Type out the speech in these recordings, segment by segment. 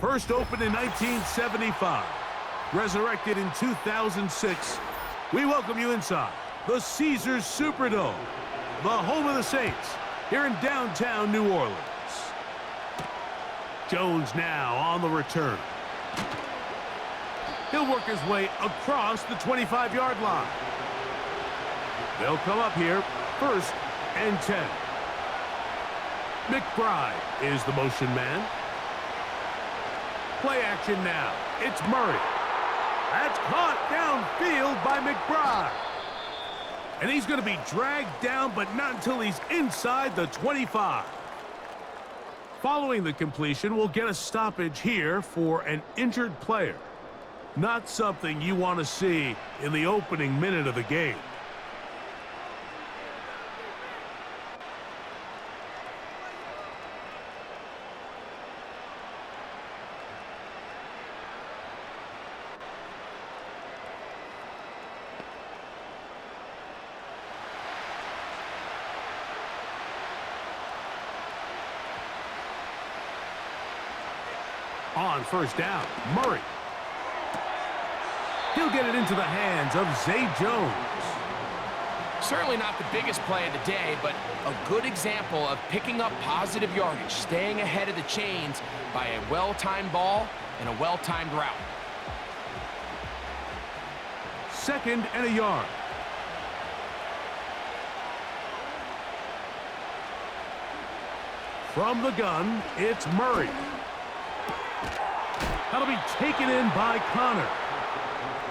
First opened in 1975, resurrected in 2006, we welcome you inside the Caesars Superdome, the home of the Saints, here in downtown New Orleans. Jones now on the return. He'll work his way across the 25-yard line. They'll come up here, 1st and 10. McBride is the motion man. Play action now. It's Murray. That's caught downfield by McBride. And he's going to be dragged down, but not until he's inside the 25. Following the completion, we'll get a stoppage here for an injured player. Not something you want to see in the opening minute of the game. On 1st down, Murray. He'll get it into the hands of Zay Jones. Certainly not the biggest play of the day, but a good example of picking up positive yardage, staying ahead of the chains by a well-timed ball and a well-timed route. 2nd and a yard. From the gun, it's Murray. That'll be taken in by Connor.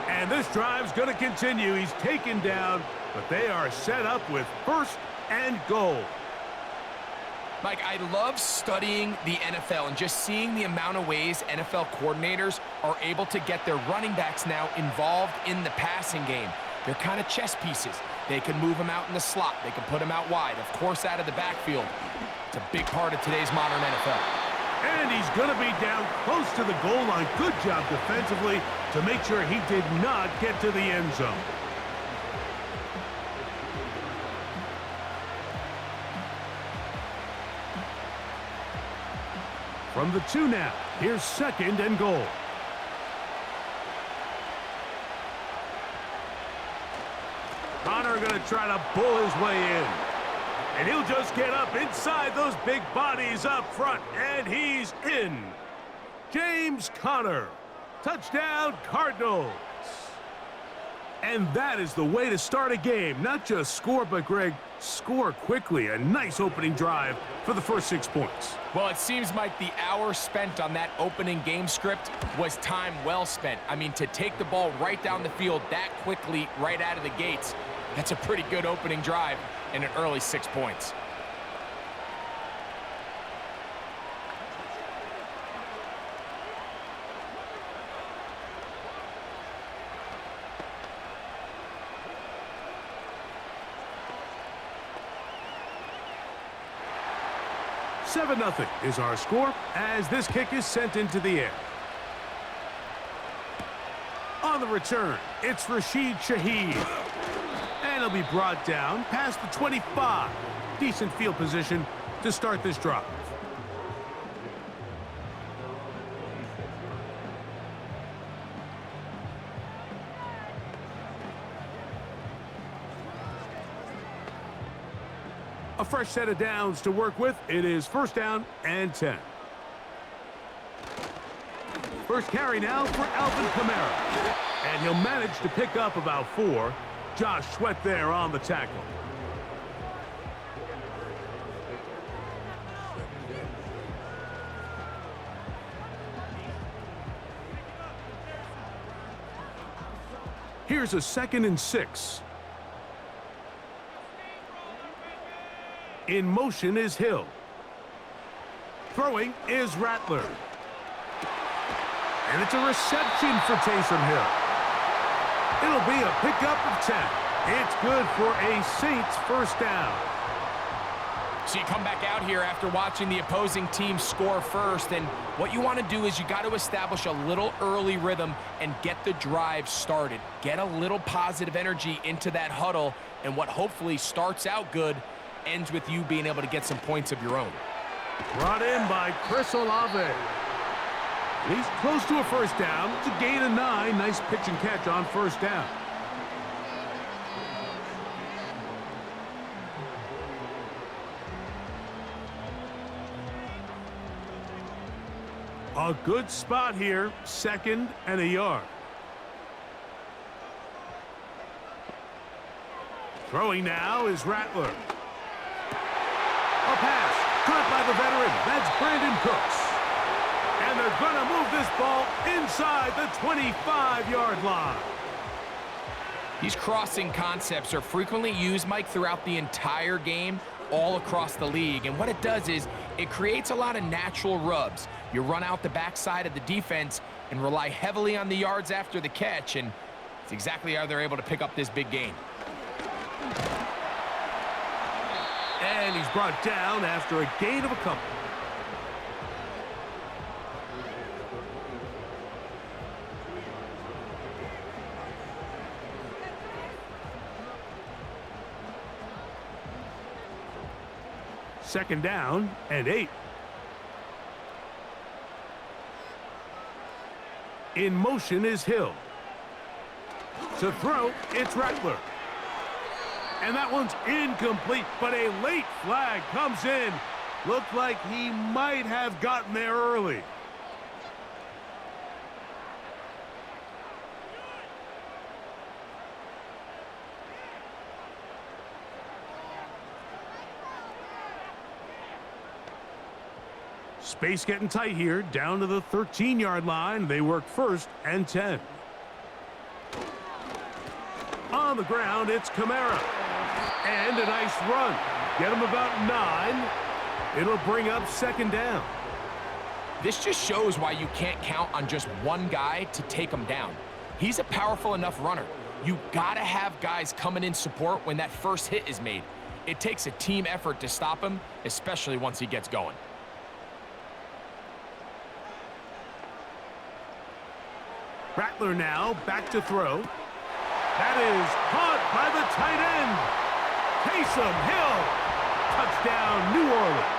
And this drive's going to continue. He's taken down, but they are set up with 1st and goal. Mike, I love studying the NFL and just seeing the amount of ways NFL coordinators are able to get their running backs now involved in the passing game. They're kind of chess pieces. They can move them out in the slot. They can put them out wide, of course, out of the backfield. It's a big part of today's modern NFL. And he's going to be down close to the goal line. Good job defensively to make sure he did not get to the end zone. From the 2 now, here's 2nd and goal. Connor going to try to pull his way in. And he'll just get up inside those big bodies up front, and he's in. James Conner, touchdown Cardinals. And that is the way to start a game. Not just score, but Greg, score quickly. A nice opening drive for the first 6 points. Well, it seems like the hour spent on that opening game script was time well spent. I mean, to take the ball right down the field that quickly right out of the gates, that's a pretty good opening drive and an early 6 points. Seven 0 is our score as this kick is sent into the air. On the return, it's Rashid Shaheed. And he'll be brought down past the 25. Decent field position to start this drive. A fresh set of downs to work with. It is 1st down and 10. First carry now for Alvin Kamara. And he'll manage to pick up about 4. Josh Sweat there on the tackle. Here's a 2nd and 6. In motion is Hill. Throwing is Rattler. And it's a reception for Taysom Hill. It'll be a pickup of 10. It's good for a Saints 1st down. So you come back out here after watching the opposing team score first, and what you want to do is you got to establish a little early rhythm and get the drive started. Get a little positive energy into that huddle, and what hopefully starts out good ends with you being able to get some points of your own. Brought in by Chris Olave. He's close to a first down. It's a gain of 9. Nice pitch and catch on first down. A good spot here. 2nd and a yard. Throwing now is Rattler. A pass caught by the veteran. That's Brandon Cooks. And they're going to move this ball inside the 25-yard line. These crossing concepts are frequently used, Mike, throughout the entire game, all across the league. And what it does is it creates a lot of natural rubs. You run out the backside of the defense and rely heavily on the yards after the catch, and it's exactly how they're able to pick up this big gain. And he's brought down after a gain of a couple. Second down and 8. In motion is Hill. To throw, it's Rattler. And that one's incomplete, but a late flag comes in. Looked like he might have gotten there early. Space getting tight here, down to the 13-yard line. They work 1st and 10. On the ground, it's Kamara. And a nice run. Get him about 9. It'll bring up 2nd down. This just shows why you can't count on just one guy to take him down. He's a powerful enough runner. You gotta have guys coming in support when that first hit is made. It takes a team effort to stop him, especially once he gets going. Rattler now back to throw. That is caught by the tight end. Taysom Hill. Touchdown, New Orleans.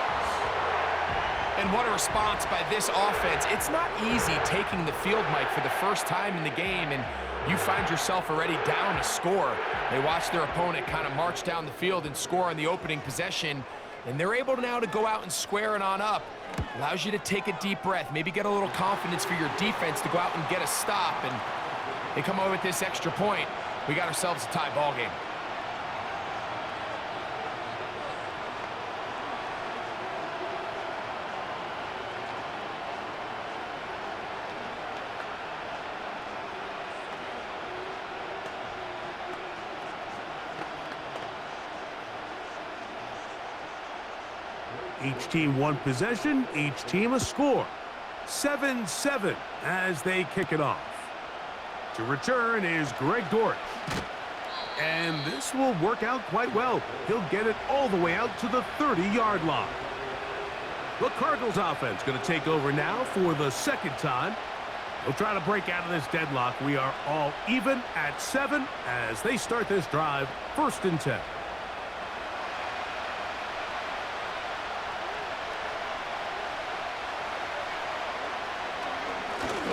And what a response by this offense. It's not easy taking the field, Mike, for the first time in the game, and you find yourself already down a score. They watch their opponent kind of march down the field and score on the opening possession, and they're able now to go out and square it on up. Allows you to take a deep breath, maybe get a little confidence for your defense to go out and get a stop, and they come over with this extra point. We got ourselves a tie ball game. Each team one possession, each team a score. 7-7 as they kick it off. To return is Greg Dortch. And this will work out quite well. He'll get it all the way out to the 30-yard line. The Cardinals offense going to take over now for the 2nd time. They'll try to break out of this deadlock. We are all even at 7 as they start this drive, 1st and 10.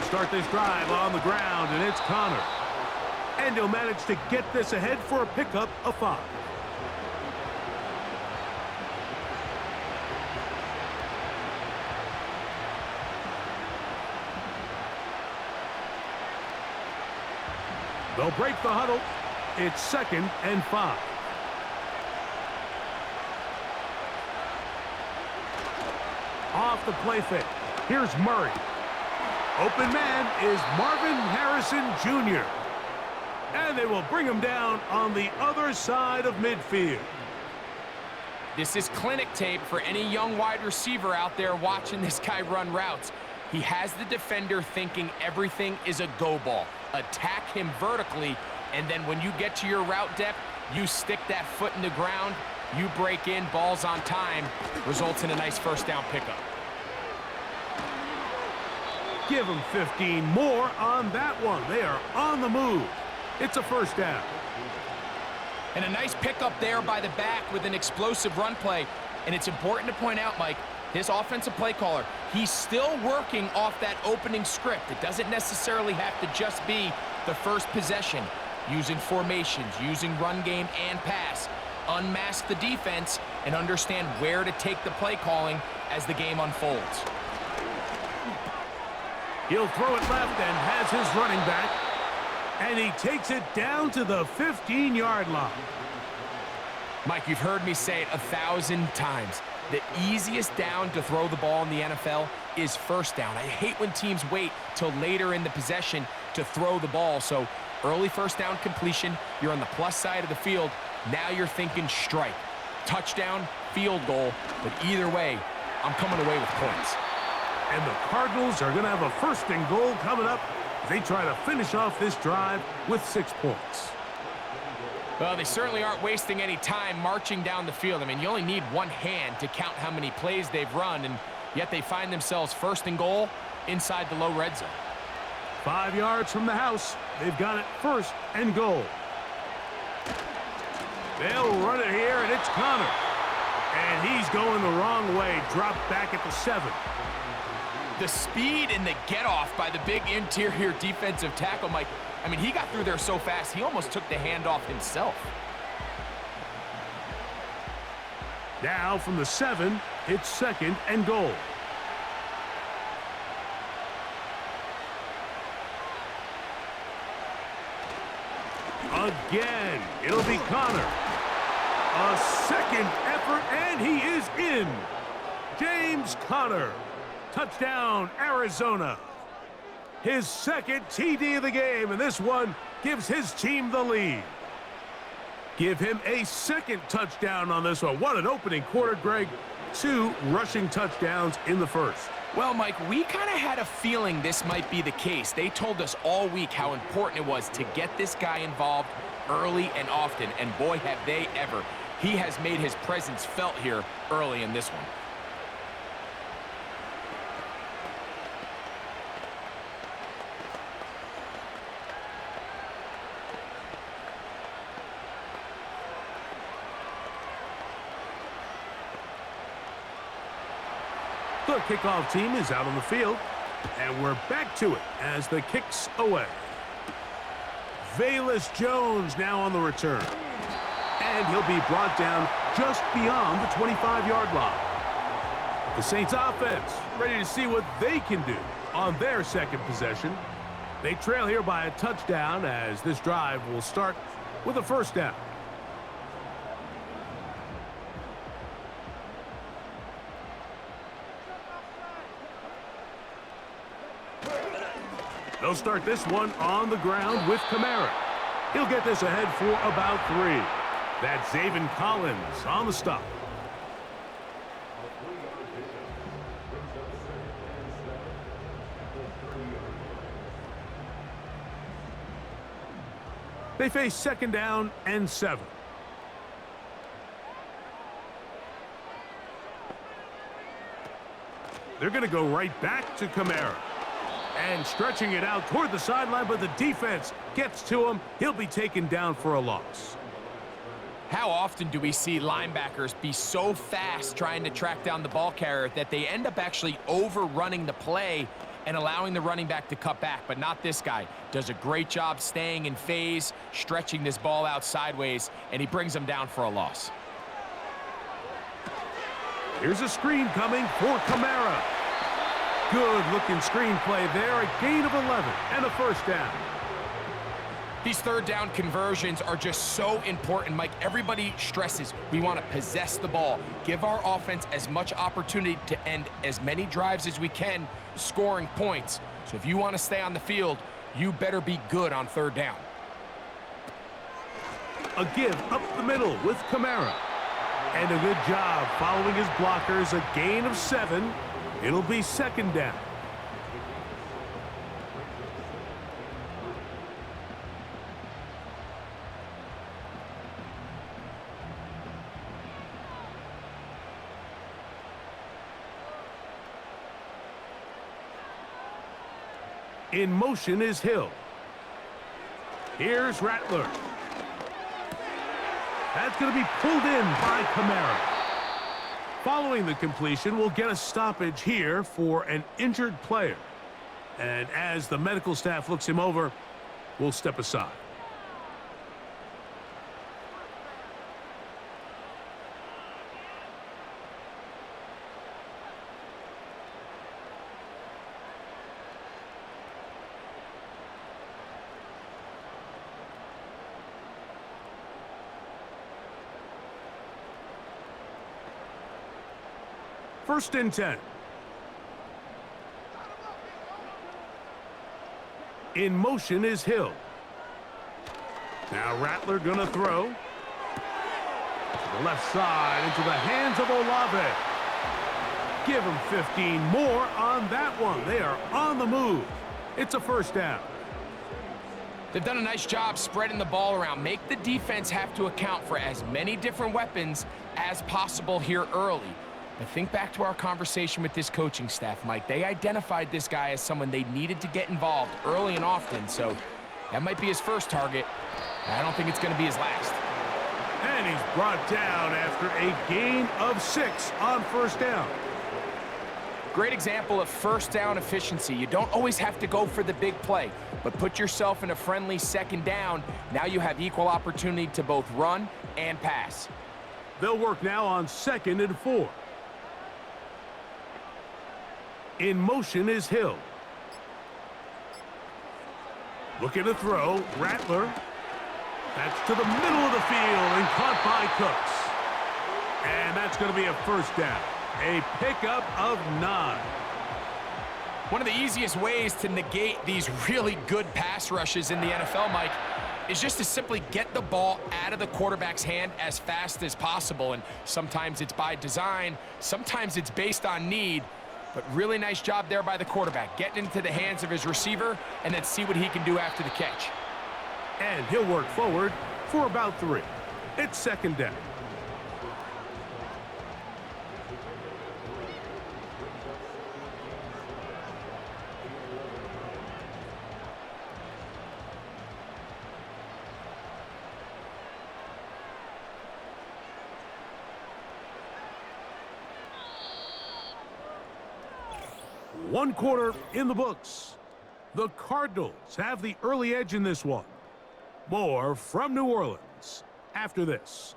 Start this drive on the ground, and it's Connor. And he'll manage to get this ahead for a pickup of 5. They'll break the huddle. It's 2nd and 5. Off the play fake. Here's Murray. Open man is Marvin Harrison Jr. And they will bring him down on the other side of midfield. This is clinic tape for any young wide receiver out there watching this guy run routes. He has the defender thinking everything is a go ball. Attack him vertically, and then when you get to your route depth, you stick that foot in the ground, you break in, balls on time, results in a nice 1st down pickup. Give them 15 more on that one. They are on the move. It's a 1st down. And a nice pickup there by the back with an explosive run play. And it's important to point out, Mike, This offensive play caller, he's still working off that opening script. It doesn't necessarily have to just be the first possession. Using formations, using run game and pass. Unmask the defense and understand where to take the play calling as the game unfolds. He'll throw it left and has his running back. And he takes it down to the 15-yard line. Mike, you've heard me say it 1,000 times. The easiest down to throw the ball in the NFL is first down. I hate when teams wait till later in the possession to throw the ball. So early first down completion, you're on the plus side of the field. Now you're thinking strike, touchdown, field goal. But either way, I'm coming away with points. And the Cardinals are going to have a first and goal coming up. They try to finish off this drive with 6 points. Well, they certainly aren't wasting any time marching down the field. I mean, you only need one hand to count how many plays they've run, and yet they find themselves first and goal inside the low red zone. 5 yards from the house. They've got it first and goal. They'll run it here, and it's Connor. And he's going the wrong way. Dropped back at the 7. The speed and the get-off by the big interior defensive tackle, Mike. I mean, he got through there so fast, he almost took the handoff himself. Now from the 7, it's second and goal. Again, it'll be Connor. A second effort, and he is in. James Conner. Touchdown, Arizona. His second TD of the game, and this one gives his team the lead. Give him a second touchdown on this one. What an opening quarter, Greg. 2 rushing touchdowns in the first. Well, Mike, we kind of had a feeling this might be the case. They told us all week how important it was to get this guy involved early and often, and boy, have they ever. He has made his presence felt here early in this one. The kickoff team is out on the field, and we're back to it as the kick's away. Velus Jones now on the return, and he'll be brought down just beyond the 25-yard line. The Saints offense ready to see what they can do on their second possession. They trail here by a touchdown as this drive will start with a first down. They'll start this one on the ground with Kamara. He'll get this ahead for about 3. That's Zaven Collins on the stop. They face second down and 7. They're going to go right back to Kamara. And stretching it out toward the sideline, but the defense gets to him. He'll be taken down for a loss. How often do we see linebackers be so fast trying to track down the ball carrier that they end up actually overrunning the play and allowing the running back to cut back? But not this guy. Does a great job staying in phase, stretching this ball out sideways, and he brings him down for a loss. Here's a screen coming for Kamara. Good-looking screen play there, a gain of 11 and a first down. These third down conversions are just so important, Mike. Everybody stresses we want to possess the ball, give our offense as much opportunity to end as many drives as we can, scoring points. So if you want to stay on the field, you better be good on third down. A give up the middle with Kamara. And a good job following his blockers, a gain of 7. It'll be second down. In motion is Hill. Here's Rattler. That's going to be pulled in by Kamara. Following the completion, we'll get a stoppage here for an injured player. And as the medical staff looks him over, we'll step aside. First and 10. In motion is Hill. Now Rattler gonna throw. To the left side into the hands of Olave. Give him 15 more on that one. They are on the move. It's a first down. They've done a nice job spreading the ball around. Make the defense have to account for as many different weapons as possible here early. But think back to our conversation with this coaching staff, Mike. They identified this guy as someone they needed to get involved early and often, so that might be his first target. I don't think it's going to be his last. And he's brought down after a gain of 6 on first down. Great example of first down efficiency. You don't always have to go for the big play, but put yourself in a friendly second down. Now you have equal opportunity to both run and pass. They'll work now on 2nd and 4. In motion is Hill. Looking to throw, Rattler. That's to the middle of the field and caught by Cooks. And that's going to be a first down. A pickup of 9. One of the easiest ways to negate these really good pass rushes in the NFL, Mike, is just to simply get the ball out of the quarterback's hand as fast as possible. And sometimes it's by design, sometimes it's based on need. But really nice job there by the quarterback, getting into the hands of his receiver, and then see what he can do after the catch. And he'll work forward for about 3. It's 2nd down. One quarter in the books. The Cardinals have the early edge in this one. More from New Orleans after this.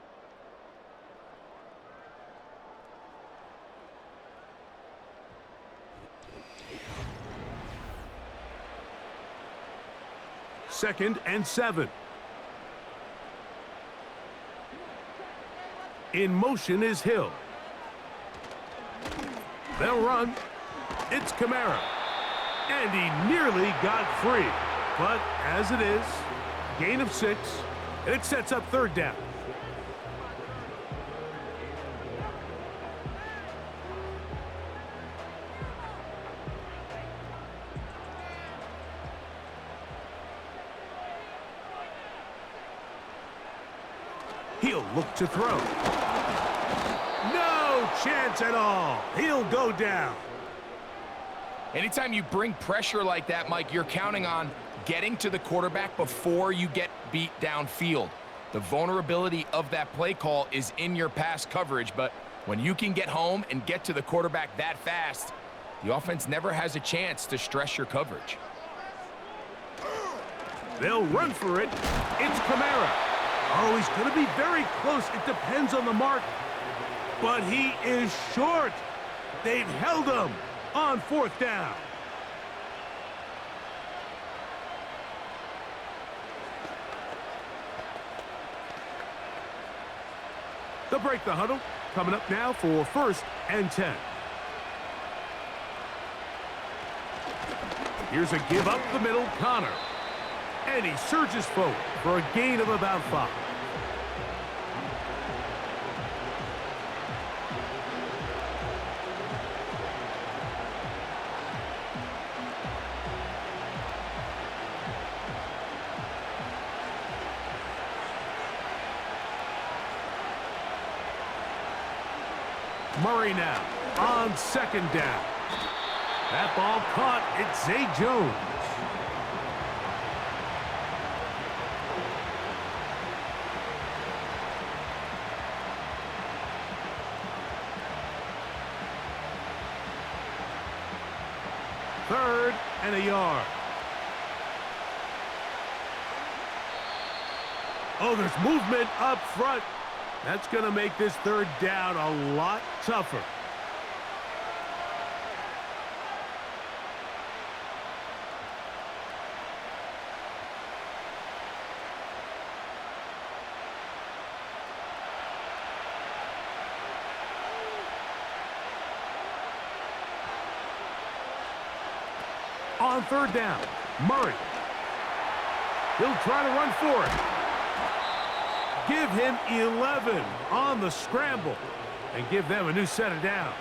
Second and 7. In motion is Hill. They'll run. It's Kamara. And he nearly got free. But as it is, gain of 6, and it sets up 3rd down. He'll look to throw. No chance at all. He'll go down. Anytime you bring pressure like that, Mike, you're counting on getting to the quarterback before you get beat downfield. The vulnerability of that play call is in your pass coverage, but when you can get home and get to the quarterback that fast, the offense never has a chance to stress your coverage. They'll run for it. It's Kamara. Oh, he's going to be very close. It depends on the mark, but he is short. They've held him on 4th down. They'll break the huddle. Coming up now for 1st and 10. Here's a give up the middle, Connor. And he surges forward for a gain of about 5. Murray now on 2nd down. That ball caught. It's Zay Jones. and a yard. Oh, there's movement up front. That's going to make this third down a lot tougher. On third down, Murray. He'll try to run for it. Give him 11 on the scramble and give them a new set of downs.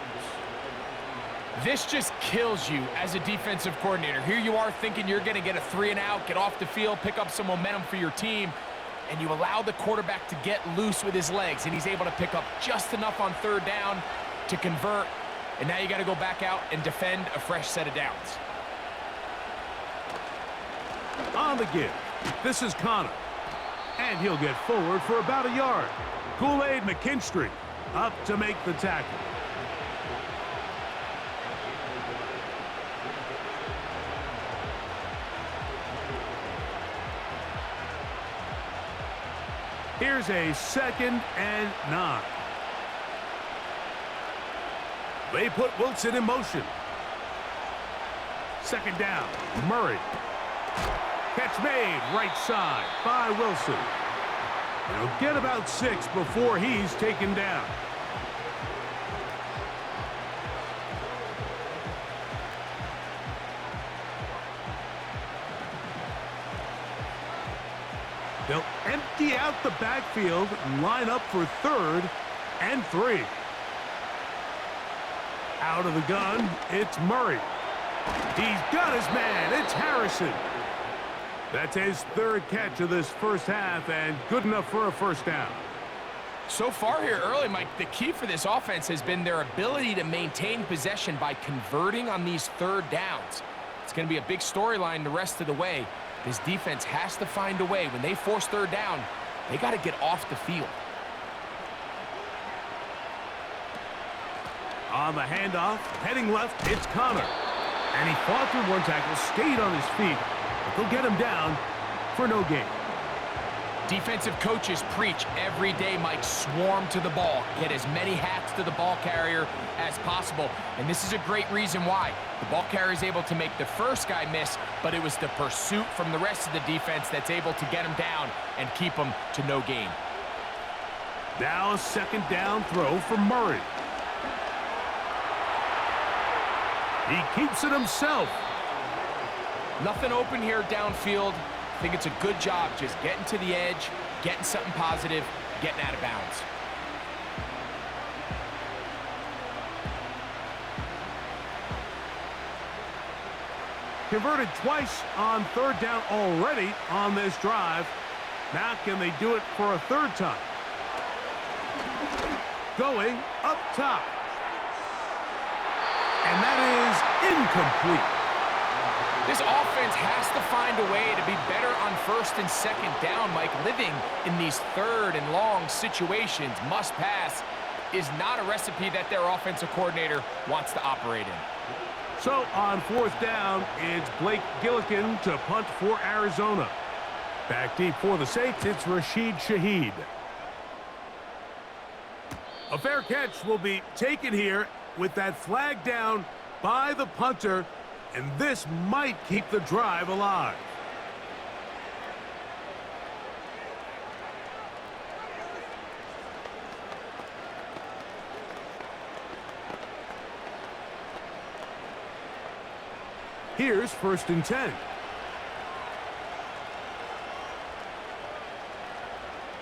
This just kills you as a defensive coordinator. Here you are thinking you're going to get a 3-and-out, get off the field, pick up some momentum for your team, and you allow the quarterback to get loose with his legs, and he's able to pick up just enough on third down to convert, and now you got to go back out and defend a fresh set of downs. On the give, this is Connor. And he'll get forward for about a yard. Kool-Aid McKinstry up to make the tackle. Here's a 2nd and 9. They put Wilson in motion. 2nd down, Murray. Catch made, right side by Wilson. He'll get about 6 before he's taken down. They'll empty out the backfield and line up for 3rd and 3. Out of the gun, it's Murray. He's got his man, it's Harrison. That's his 3rd catch of this first half and good enough for a first down. So far here early, Mike, the key for this offense has been their ability to maintain possession by converting on these third downs. It's going to be a big storyline the rest of the way. This defense has to find a way. When they force third down, they got to get off the field. On the handoff, heading left, it's Connor. And he fought through one tackle, stayed on his feet. But they'll get him down for no gain. Defensive coaches preach every day, Mike, swarm to the ball. Get as many hats to the ball carrier as possible. And this is a great reason why. The ball carrier is able to make the first guy miss, but it was the pursuit from the rest of the defense that's able to get him down and keep him to no gain. Now a 2nd down throw for Murray. He keeps it himself. Nothing open here downfield. I think it's a good job just getting to the edge, getting something positive, getting out of bounds. Converted twice on 3rd down already on this drive. Now can they do it for a 3rd time? Going up top. And that is incomplete. This offense has to find a way to be better on 1st and 2nd down, Mike. Living in these 3rd and long situations, must pass, is not a recipe that their offensive coordinator wants to operate in. So on 4th down, it's Blake Gillikin to punt for Arizona. Back deep for the Saints, it's Rashid Shaheed. A fair catch will be taken here with that flag down by the punter. And this might keep the drive alive. Here's 1st and 10.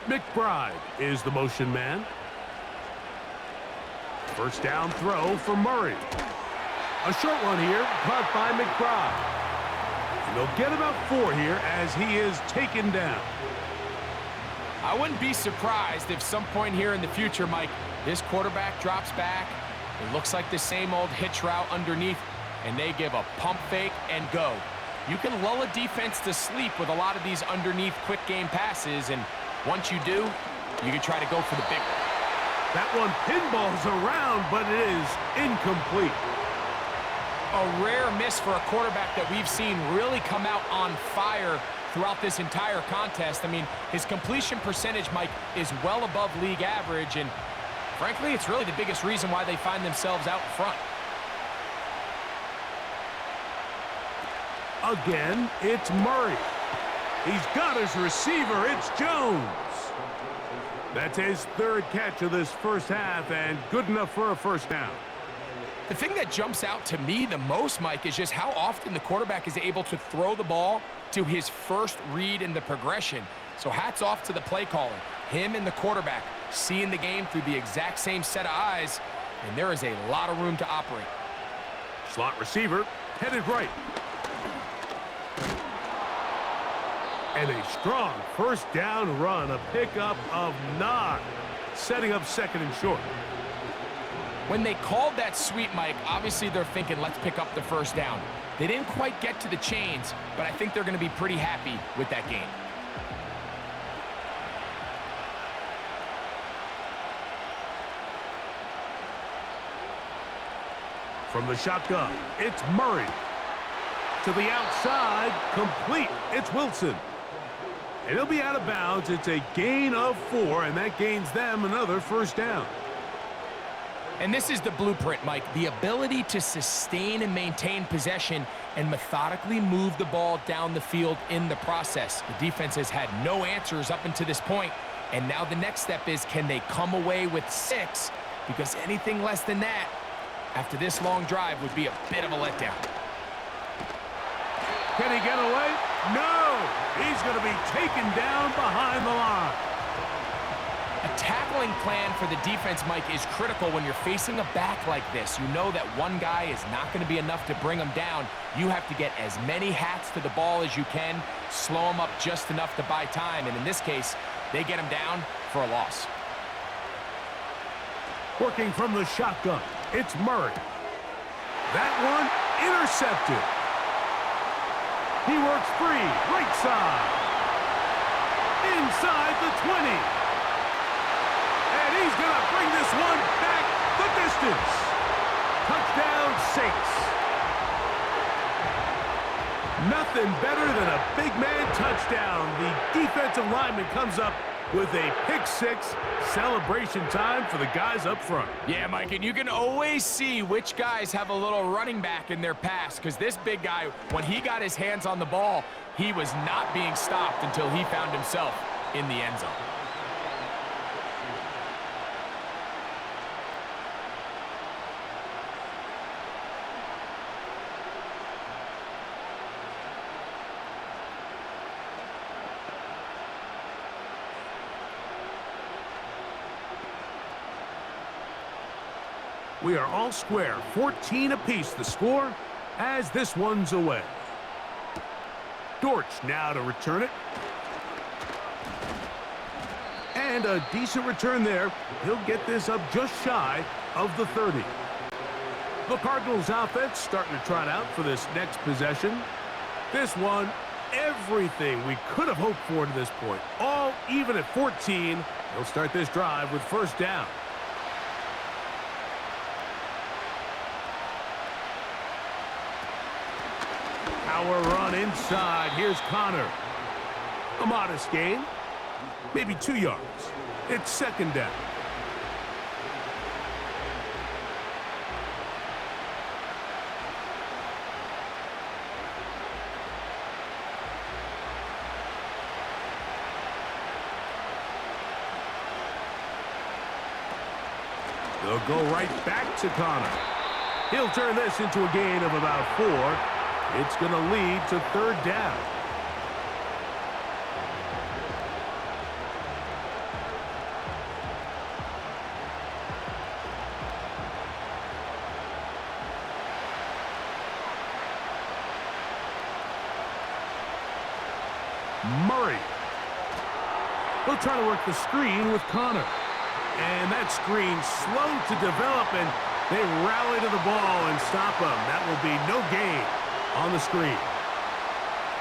McBride is the motion man. 1st down throw for Murray. A short one here, caught by McBride. And they'll get about 4 here as he is taken down. I wouldn't be surprised if some point here in the future, Mike, this quarterback drops back. It looks like the same old hitch route underneath, and they give a pump fake and go. You can lull a defense to sleep with a lot of these underneath quick game passes, and once you do, you can try to go for the big one. That one pinballs around, but it is incomplete. A rare miss for a quarterback that we've seen really come out on fire throughout this entire contest. I mean, his completion percentage, Mike, is well above league average, and frankly, it's really the biggest reason why they find themselves out front. Again, it's Murray. He's got his receiver. It's Jones. That's his third catch of this first half, and good enough for a first down. The thing that jumps out to me the most, Mike, is just how often the quarterback is able to throw the ball to his first read in the progression. So hats off to the play caller. Him and the quarterback seeing the game through the exact same set of eyes, and there is a lot of room to operate. Slot receiver headed right. And a strong first down run, a pickup of 9, setting up second and short. When they called that sweep, Mike, obviously they're thinking, let's pick up the first down. They didn't quite get to the chains, but I think they're going to be pretty happy with that game. From the shotgun, it's Murray. To the outside, complete. It's Wilson. And he'll be out of bounds. It's a gain of 4, and that gains them another first down. And this is the blueprint, Mike. The ability to sustain and maintain possession and methodically move the ball down the field in the process. The defense has had no answers up until this point, and now the next step is, can they come away with 6? Because anything less than that, after this long drive, would be a bit of a letdown. Can he get away? No! He's going to be taken down behind the line. A tackling plan for the defense, Mike, is critical when you're facing a back like this. You know that one guy is not going to be enough to bring him down. You have to get as many hats to the ball as you can, slow him up just enough to buy time, and in this case, they get him down for a loss. Working from the shotgun, it's Murray. That one intercepted. He works free, right side. Inside the 20. And he's going to bring this one back the distance. Touchdown, Saints. Nothing better than a big man touchdown. The defensive lineman comes up with a pick-6. Celebration time for the guys up front. Yeah, Mike, and you can always see which guys have a little running back in their pass, because this big guy, when he got his hands on the ball, he was not being stopped until he found himself in the end zone. We are all square, 14 apiece the score as this one's away. Dortch now to return it. And a decent return there. He'll get this up just shy of the 30. The Cardinals offense starting to trot out for this next possession. This one, everything we could have hoped for to this point. All even at 14. They'll start this drive with first down. Power run inside. Here's Connor. A modest gain. Maybe 2 yards. It's second down. They'll go right back to Connor. He'll turn this into a gain of about 4. It's going to lead to third down. Murray. He'll try to work the screen with Connor. And that screen slow to develop, and they rally to the ball and stop him. That will be no gain on the screen.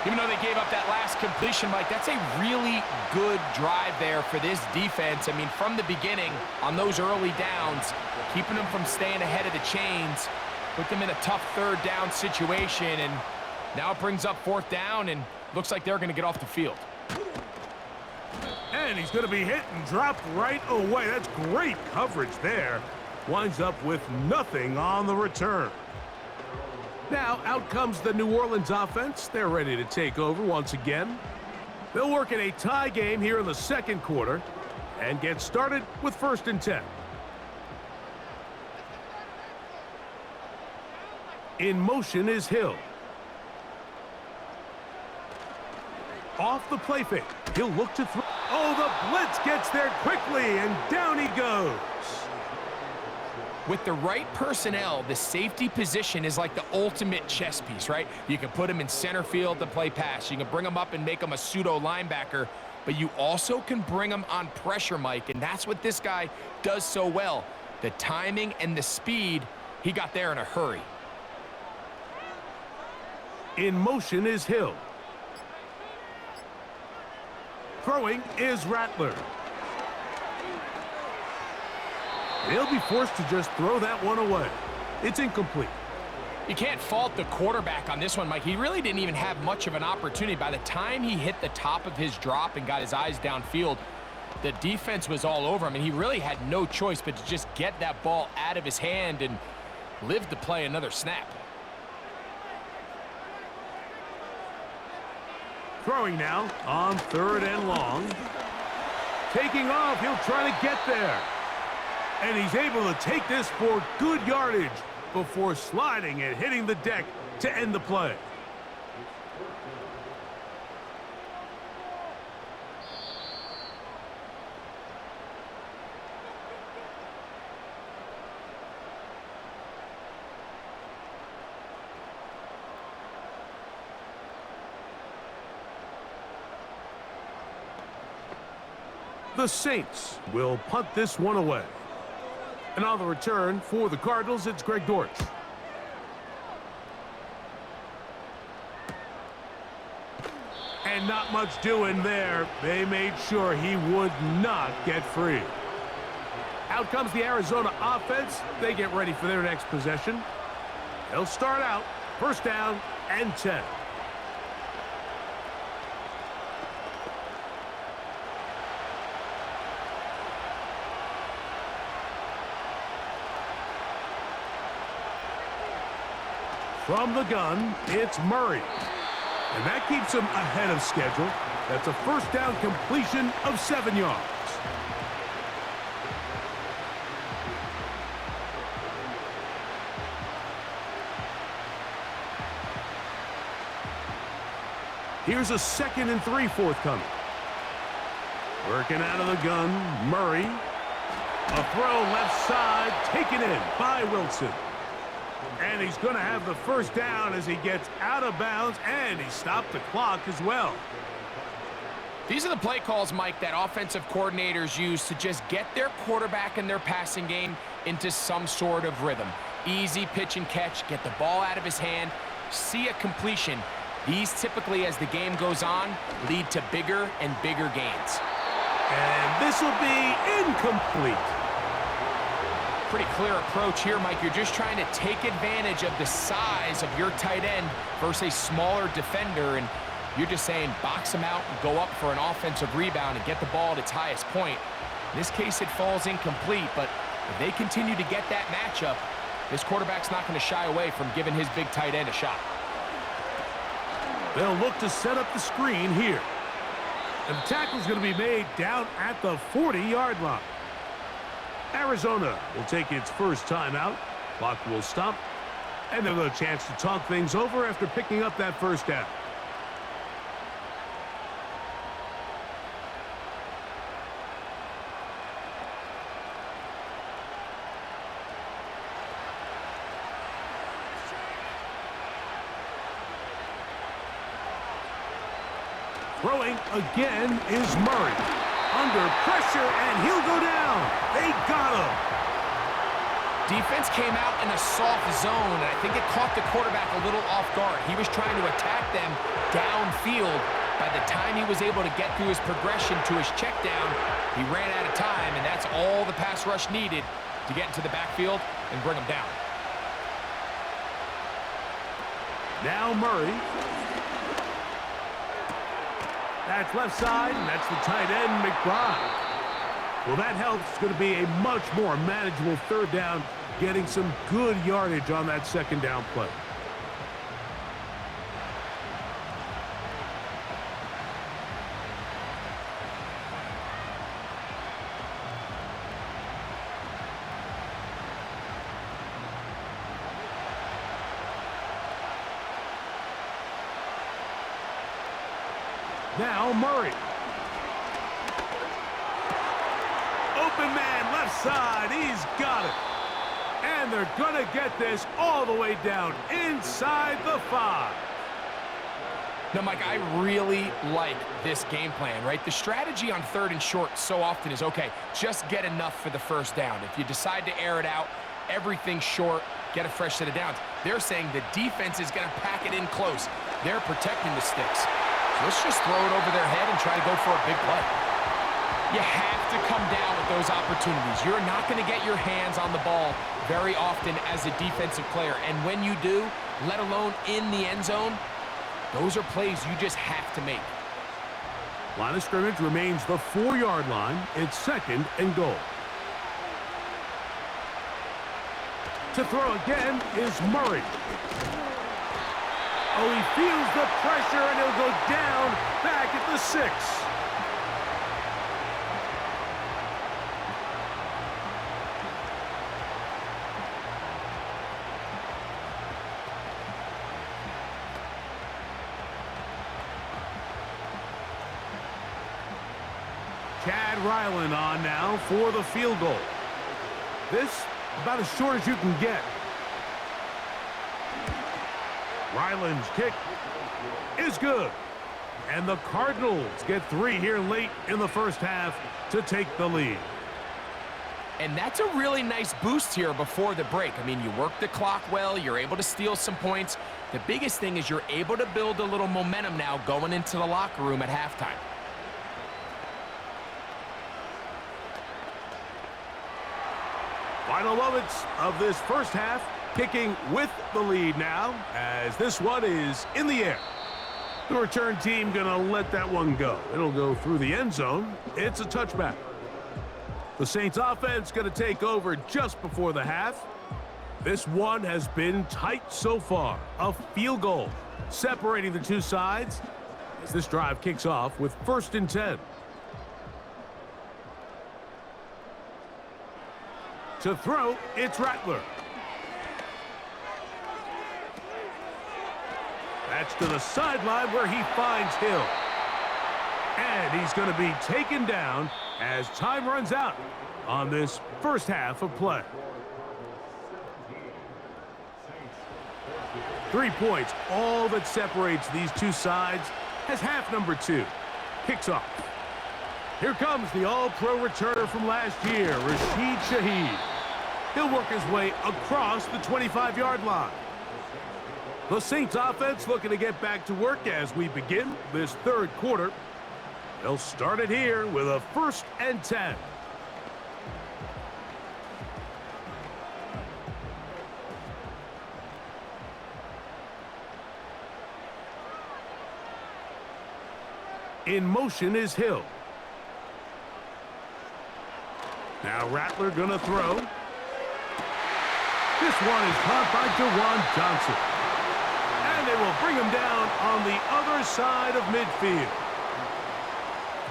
Even though they gave up that last completion, Mike, that's a really good drive there for this defense. I mean, from the beginning, on those early downs, keeping them from staying ahead of the chains, Put them in a tough third down situation, and now it brings up fourth down, and looks like they're going to get off the field. And he's going to be hit and dropped right away. That's great coverage there. Winds up with nothing on the return. Now out comes the New Orleans offense. They're ready to take over once again. They'll work in a tie game here in the second quarter and get started with 1st and 10. In motion is Hill. Off the play fake. He'll look to throw. Oh, the blitz gets there quickly, and down he goes. With the right personnel, the safety position is like the ultimate chess piece, right? You can put him in center field to play pass. You can bring him up and make him a pseudo linebacker, but you also can bring him on pressure, Mike, and that's what this guy does so well. The timing and the speed, he got there in a hurry. In motion is Hill. Throwing is Rattler. They'll be forced to just throw that one away. It's incomplete. You can't fault the quarterback on this one, Mike. He really didn't even have much of an opportunity. By the time he hit the top of his drop and got his eyes downfield, the defense was all over him, and he really had no choice but to just get that ball out of his hand and live to play another snap. Throwing now on 3rd and long. Taking off, he'll try to get there. And he's able to take this for good yardage before sliding and hitting the deck to end the play. The Saints will punt this one away. And on the return for the Cardinals, it's Greg Dortch. And not much doing there. They made sure he would not get free. Out comes the Arizona offense. They get ready for their next possession. They'll start out 1st down and 10. From the gun, it's Murray. And that keeps him ahead of schedule. That's a 1st down completion of 7 yards. Here's a 2nd and 3 forthcoming. Working out of the gun, Murray. A throw left side, taken in by Wilson. And he's going to have the 1st down as he gets out of bounds, and he stopped the clock as well. These are the play calls, Mike, that offensive coordinators use to just get their quarterback and their passing game into some sort of rhythm. Easy pitch and catch, get the ball out of his hand, see a completion. These typically, as the game goes on, lead to bigger and bigger gains. And this will be incomplete. Pretty clear approach here, Mike. You're just trying to take advantage of the size of your tight end versus a smaller defender, and you're just saying box him out and go up for an offensive rebound and get the ball at its highest point. In this case, it falls incomplete, but if they continue to get that matchup, this quarterback's not going to shy away from giving his big tight end a shot. They'll look to set up the screen here. And the tackle's going to be made down at the 40-yard line. Arizona will take its first timeout. Clock will stop. And they'll have a chance to talk things over after picking up that 1st down. Throwing again is Murray. Under pressure, and he'll go down. They got him. Defense came out in a soft zone, and I think it caught the quarterback a little off guard. He was trying to attack them downfield. By the time he was able to get through his progression to his check down, he ran out of time, and that's all the pass rush needed to get into the backfield and bring him down. Now Murray. That's left side, and that's the tight end, McBride. Well, that helps. It's going to be a much more manageable third down, getting some good yardage on that second down play. Now Murray. Open man, left side. He's got it. And they're going to get this all the way down inside the 5. Now, Mike, I really like this game plan, right? The strategy on third and short so often is, okay, just get enough for the first down. If you decide to air it out, everything short, get a fresh set of downs. They're saying the defense is going to pack it in close. They're protecting the sticks. Let's just throw it over their head and try to go for a big play. You have to come down with those opportunities. You're not going to get your hands on the ball very often as a defensive player. And when you do, let alone in the end zone, those are plays you just have to make. Line of scrimmage remains the 4-yard line. It's 2nd and goal. To throw again is Murray. Oh, he feels the pressure, and he'll go down back at the 6. Chad Ryland on now for the field goal. This about as short as you can get. Ryland's kick is good. And the Cardinals get 3 here late in the first half to take the lead. And that's a really nice boost here before the break. I mean, you work the clock well. You're able to steal some points. The biggest thing is you're able to build a little momentum now going into the locker room at halftime. Final moments of this first half, kicking with the lead now, as this one is in the air. The return team going to let that one go. It'll go through the end zone. It's a touchback. The Saints offense going to take over just before the half. This one has been tight so far. A field goal separating the two sides as this drive kicks off with 1st and 10. To throw, it's Rattler. That's to the sideline where he finds Hill. And he's going to be taken down as time runs out on this first half of play. 3 points, all that separates these two sides, as half number 2 kicks off. Here comes the all-pro returner from last year, Rashid Shaheed. He'll work his way across the 25-yard line. The Saints offense looking to get back to work as we begin this third quarter. They'll start it here with a 1st and 10. In motion is Hill. Now Rattler gonna throw. This one is caught by Jawan Johnson. And they will bring him down on the other side of midfield.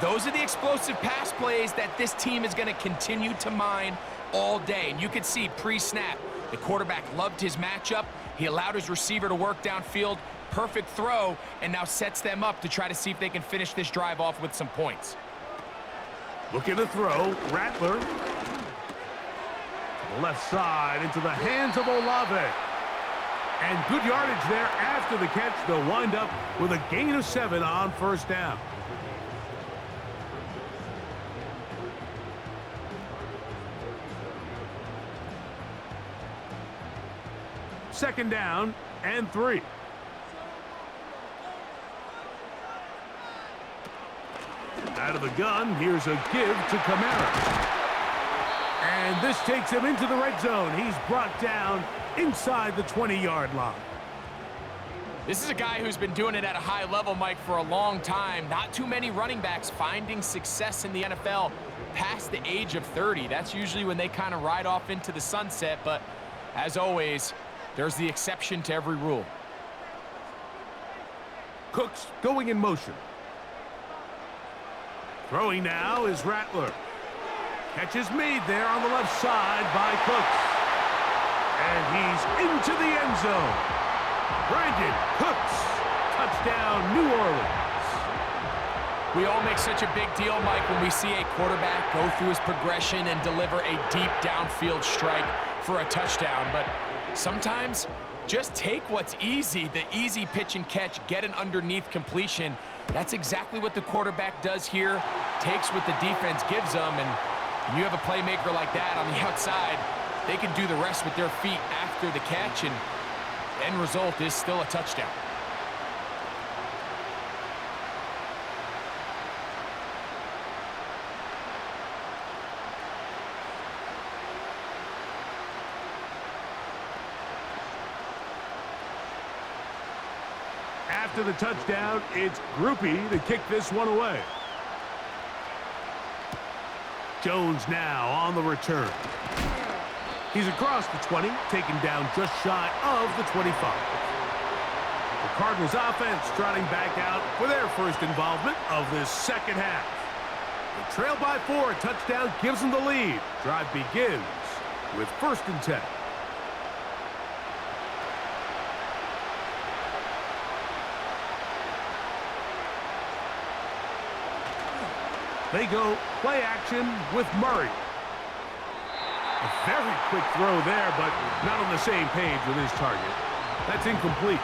Those are the explosive pass plays that this team is going to continue to mine all day. And you can see pre-snap, the quarterback loved his matchup. He allowed his receiver to work downfield. Perfect throw, and now sets them up to try to see if they can finish this drive off with some points. Looking to throw, Rattler. Left side into the hands of Olave. And good yardage there after the catch. They'll wind up with a gain of 7 on 1st down. Second down and 3. Out of the gun, here's a give to Kamara. And this takes him into the red zone. He's brought down inside the 20-yard line. This is a guy who's been doing it at a high level, Mike, for a long time. Not too many running backs finding success in the NFL past the age of 30. That's usually when they kind of ride off into the sunset, but as always, there's the exception to every rule. Cooks going in motion. Throwing now is Rattler. Catch is made there on the left side by Cooks. And he's into the end zone. Brandon Cooks. Touchdown, New Orleans. We all make such a big deal, Mike, when we see a quarterback go through his progression and deliver a deep downfield strike for a touchdown. But sometimes, just take what's easy, the easy pitch and catch, get an underneath completion. That's exactly what the quarterback does here, takes what the defense gives them, and when you have a playmaker like that on the outside, they can do the rest with their feet after the catch, and the end result is still a touchdown. After the touchdown, it's Groupie to kick this one away. Jones now on the return. He's across the 20, taken down just shy of the 25. The Cardinals offense trotting back out for their first involvement of this second half. They trail by 4, a touchdown gives them the lead. Drive begins with 1st and 10. They go play action with Murray. A very quick throw there, but not on the same page with his target. That's incomplete.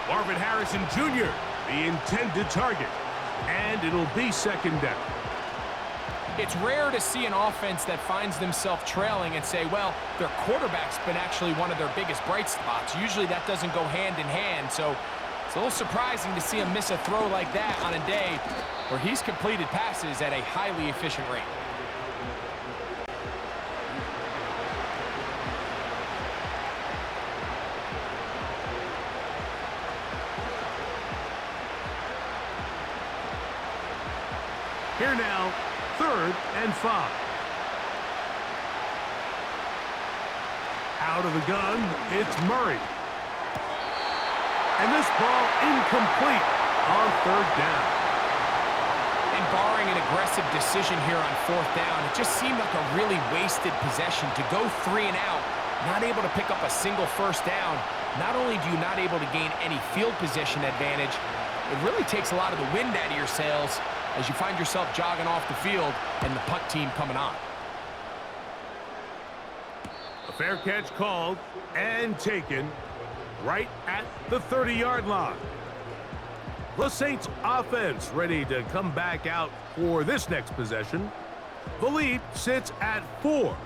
Marvin Harrison Jr., the intended target. And it'll be 2nd down. It's rare to see an offense that finds themselves trailing and say, well, their quarterback's been actually one of their biggest bright spots. Usually that doesn't go hand in hand, so it's a little surprising to see him miss a throw like that on a day where he's completed passes at a highly efficient rate. Here now, 3rd and 5. Out of the gun, it's Murray. And this ball incomplete on 3rd down. And barring an aggressive decision here on 4th down, it just seemed like a really wasted possession to go 3 and out, not able to pick up a single 1st down. Not only do you not able to gain any field position advantage, it really takes a lot of the wind out of your sails as you find yourself jogging off the field and the punt team coming on. A fair catch called and taken right at the 30-yard line. The Saints offense ready to come back out for this next possession. The lead sits at 4,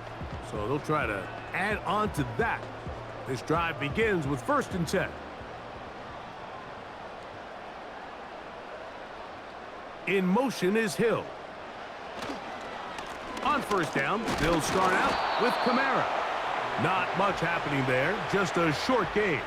so they'll try to add on to that. This drive begins with 1st and 10. In motion is Hill. On 1st down, they'll start out with Kamara. Not much happening there, just a short gain.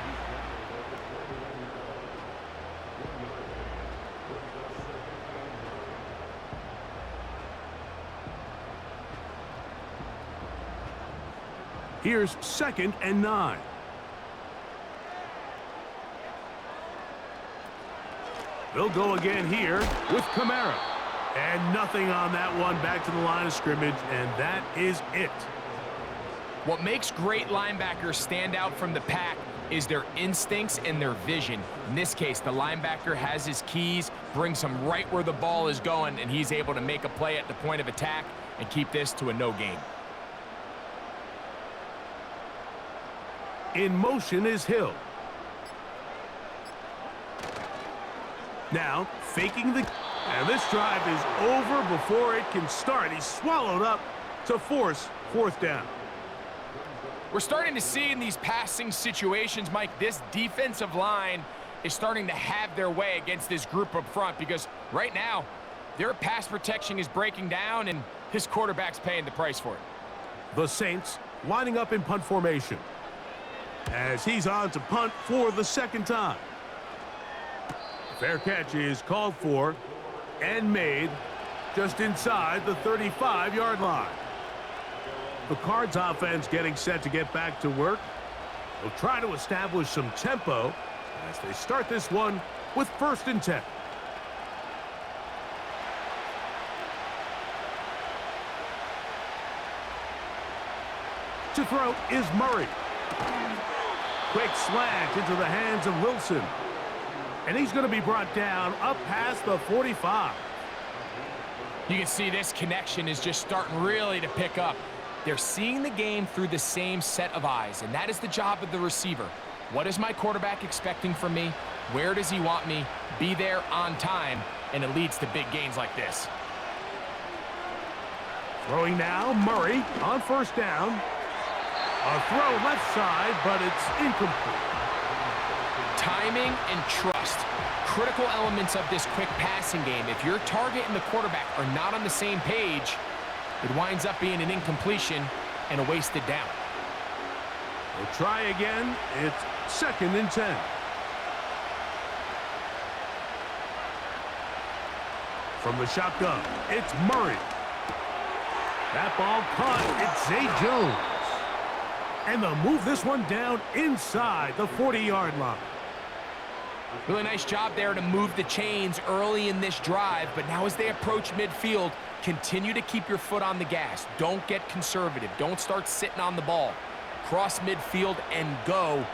Here's 2nd and 9. They'll go again here with Kamara. And nothing on that one, back to the line of scrimmage, and that is it. What makes great linebackers stand out from the pack is their instincts and their vision. In this case, the linebacker has his keys, brings him right where the ball is going, and he's able to make a play at the point of attack and keep this to a no gain. In motion is Hill. Now, faking the... And this drive is over before it can start. He's swallowed up to force 4th down. We're starting to see in these passing situations, Mike, this defensive line is starting to have their way against this group up front because right now, their pass protection is breaking down and his quarterback's paying the price for it. The Saints lining up in punt formation as he's on to punt for the 2nd time. Fair catch is called for and made just inside the 35-yard line. The Cards offense getting set to get back to work. They'll try to establish some tempo as they start this one with 1st and 10. To throw is Murray. Quick slant into the hands of Wilson. And he's going to be brought down up past the 45. You can see this connection is just starting really to pick up. They're seeing the game through the same set of eyes, and that is the job of the receiver. What is my quarterback expecting from me? Where does he want me? Be there on time, and it leads to big gains like this. Throwing now, Murray on 1st down. A throw left side, but it's incomplete. Timing and trust, critical elements of this quick passing game. If your target and the quarterback are not on the same page, it winds up being an incompletion and a wasted down. We'll try again. It's 2nd and 10. From the shotgun, it's Murray. That ball caught. It's Zay Jones. And they'll move this one down inside the 40-yard line. Really nice job there to move the chains early in this drive, but now as they approach midfield, continue to keep your foot on the gas. Don't get conservative. Don't start sitting on the ball. Cross midfield and go.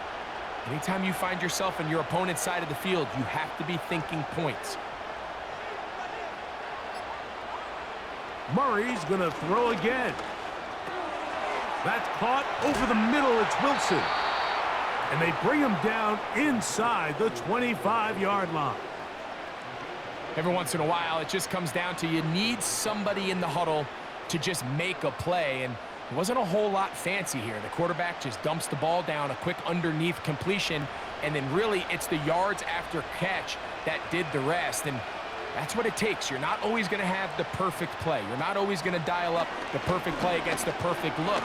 Anytime you find yourself on your opponent's side of the field, you have to be thinking points. Murray's going to throw again. That's caught over the middle. It's Wilson. And they bring him down inside the 25-yard line. Every once in a while, it just comes down to you need somebody in the huddle to just make a play. And it wasn't a whole lot fancy here. The quarterback just dumps the ball down, a quick underneath completion, and then really it's the yards after catch that did the rest. And that's what it takes. You're not always going to have the perfect play. You're not always going to dial up the perfect play against the perfect look.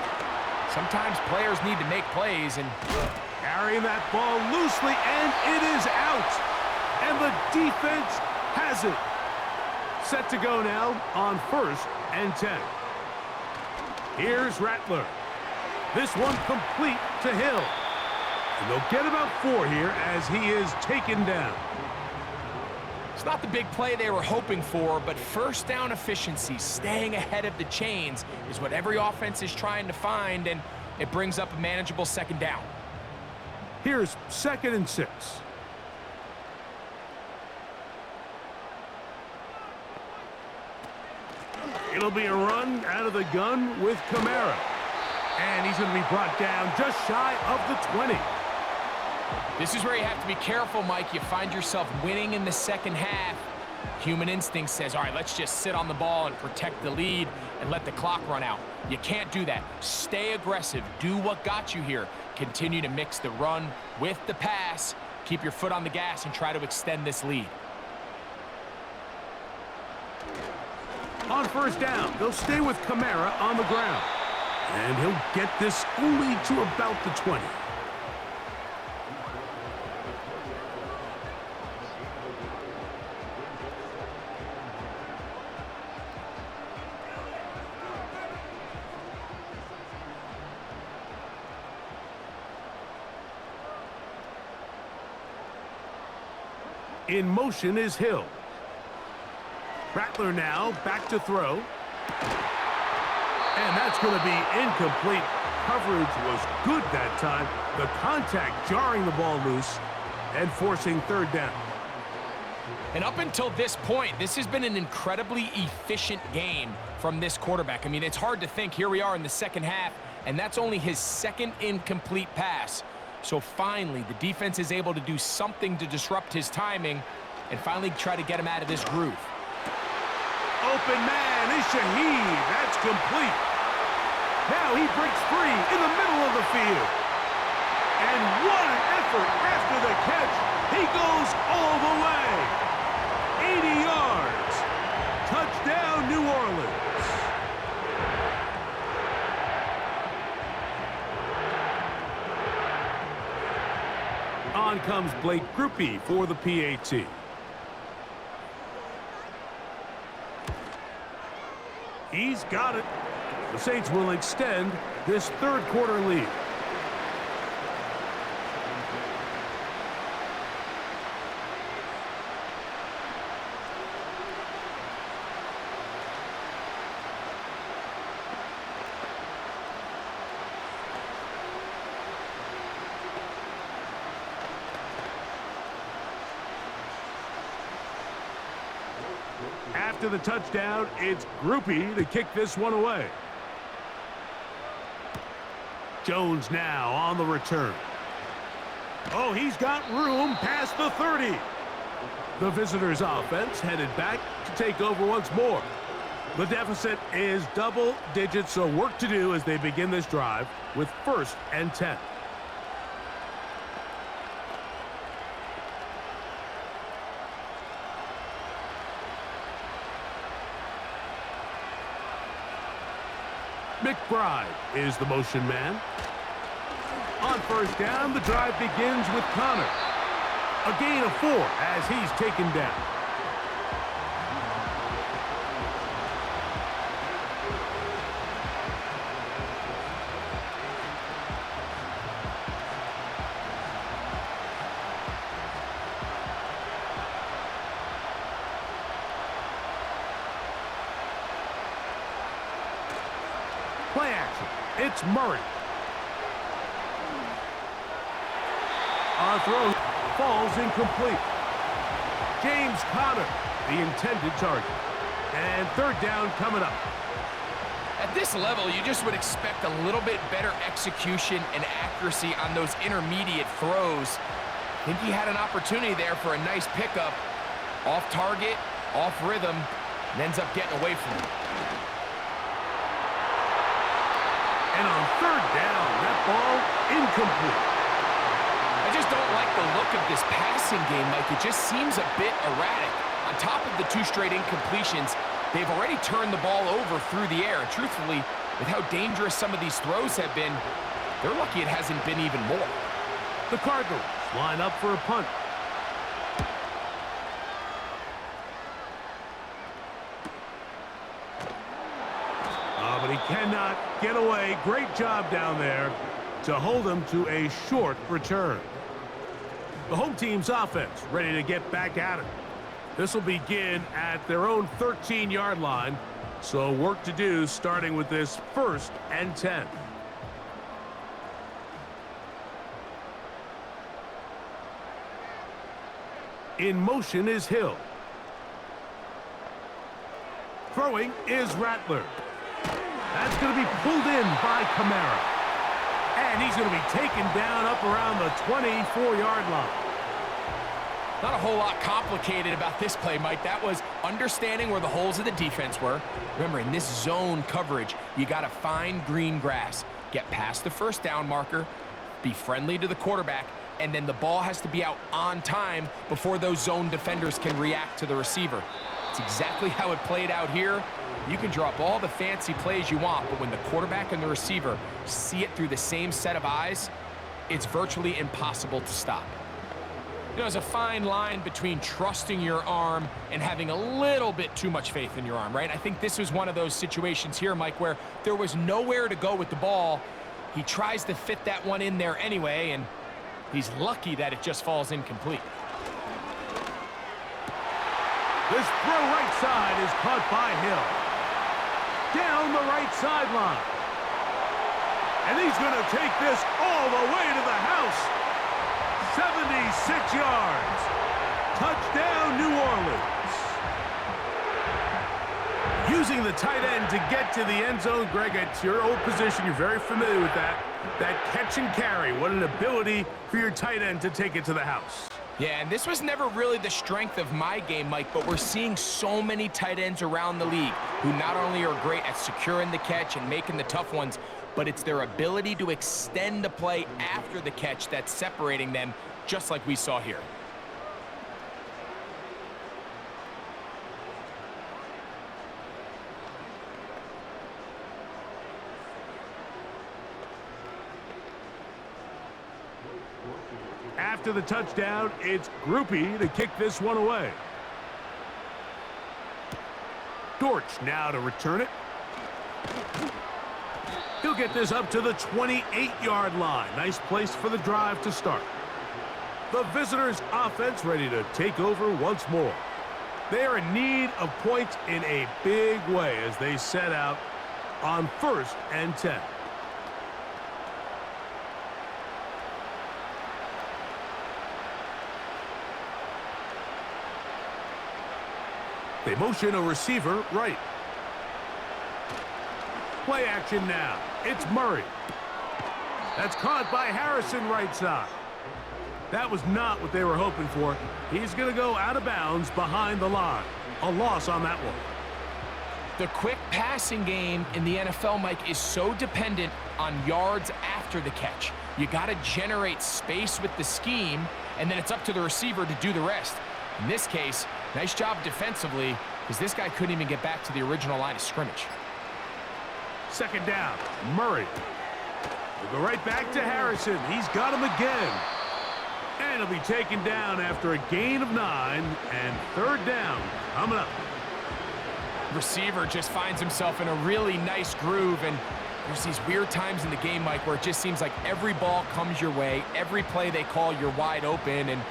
Sometimes players need to make plays, and carrying that ball loosely, and it is out. And the defense has it. Set to go now on 1st and 10. Here's Rattler. This one complete to Hill. And they'll get about 4 here as he is taken down. It's not the big play they were hoping for, but 1st down efficiency, staying ahead of the chains, is what every offense is trying to find, and it brings up a manageable 2nd down. Here's 2nd and 6. It'll be a run out of the gun with Kamara. And he's going to be brought down just shy of the 20. This is where you have to be careful, Mike. You find yourself winning in the 2nd half. Human instinct says, all right, let's just sit on the ball and protect the lead and let the clock run out. You can't do that. Stay aggressive. Do what got you here. Continue to mix the run with the pass. Keep your foot on the gas and try to extend this lead. On 1st down, they'll stay with Kamara on the ground. And he'll get this only to about the 20. In motion is Hill. Rattler now back to throw. And that's going to be incomplete. Coverage was good that time. The contact jarring the ball loose and forcing 3rd down. And up until this point, this has been an incredibly efficient game from this quarterback. I mean, it's hard to think. Here we are in the 2nd half, and that's only his 2nd incomplete pass. So finally, the defense is able to do something to disrupt his timing and finally try to get him out of this groove. Open man is Shaheed. That's complete. Now he breaks free in the middle of the field. And what an effort after the catch. He goes all the way. 80 yards. Touchdown, New Orleans. On comes Blake Grupe for the PAT. He's got it. The Saints will extend this third quarter lead. After the touchdown, it's Groupie to kick this one away. Jones now on the return. Oh, he's got room past the 30. The visitors' offense headed back to take over once more. The deficit is double digits, so work to do as they begin this drive with 1st and 10. McBride is the motion man. On 1st down, the drive begins with Connor. A gain of 4 as he's taken down. Play action. It's Murray. Our throw falls incomplete. James Conner, the intended target. And 3rd down coming up. At this level, you just would expect a little bit better execution and accuracy on those intermediate throws. I think he had an opportunity there for a nice pickup. Off target, off rhythm, and ends up getting away from it. And on 3rd down, that ball incomplete. I just don't like the look of this passing game, Mike. It just seems a bit erratic. On top of the 2 straight incompletions, they've already turned the ball over through the air. And truthfully, with how dangerous some of these throws have been, they're lucky it hasn't been even more. The Cardinals line up for a punt. But he cannot get away. Great job down there to hold him to a short return. The home team's offense ready to get back at it. This will begin at their own 13-yard line. So work to do starting with this 1st and 10. In motion is Hill. Throwing is Rattler. That's going to be pulled in by Kamara. And he's going to be taken down up around the 24-yard line. Not a whole lot complicated about this play, Mike. That was understanding where the holes of the defense were. Remember, in this zone coverage, you got to find green grass. Get past the 1st down marker, be friendly to the quarterback, and then the ball has to be out on time before those zone defenders can react to the receiver. It's exactly how it played out here. You can draw up all the fancy plays you want, but when the quarterback and the receiver see it through the same set of eyes, it's virtually impossible to stop. You know, there's a fine line between trusting your arm and having a little bit too much faith in your arm, right? I think this was one of those situations here, Mike, where there was nowhere to go with the ball. He tries to fit that one in there anyway, and he's lucky that it just falls incomplete. This throw right side is caught by Hill. Down the right sideline. And he's going to take this all the way to the house. 76 yards. Touchdown, New Orleans. Using the tight end to get to the end zone, Greg, it's your old position. You're very familiar with that. That catch and carry. What an ability for your tight end to take it to the house. Yeah, and this was never really the strength of my game, Mike, but we're seeing so many tight ends around the league who not only are great at securing the catch and making the tough ones, but it's their ability to extend the play after the catch that's separating them, just like we saw here. After the touchdown, it's Groupie to kick this one away. Dortch now to return it. He'll get this up to the 28-yard line. Nice place for the drive to start. The visitors' offense ready to take over once more. They are in need of points in a big way as they set out on 1st and 10. They motion a receiver right. Play action now. It's Murray. That's caught by Harrison right side. That was not what they were hoping for. He's going to go out of bounds behind the line. A loss on that one. The quick passing game in the NFL, Mike, is so dependent on yards after the catch. You got to generate space with the scheme, and then it's up to the receiver to do the rest. In this case, nice job defensively, because this guy couldn't even get back to the original line of scrimmage. 2nd down, Murray. We'll go right back to Harrison. He's got him again. And he'll be taken down after a gain of 9, and 3rd down coming up. Receiver just finds himself in a really nice groove, and there's these weird times in the game, Mike, where it just seems like every ball comes your way, every play they call, you're wide open, and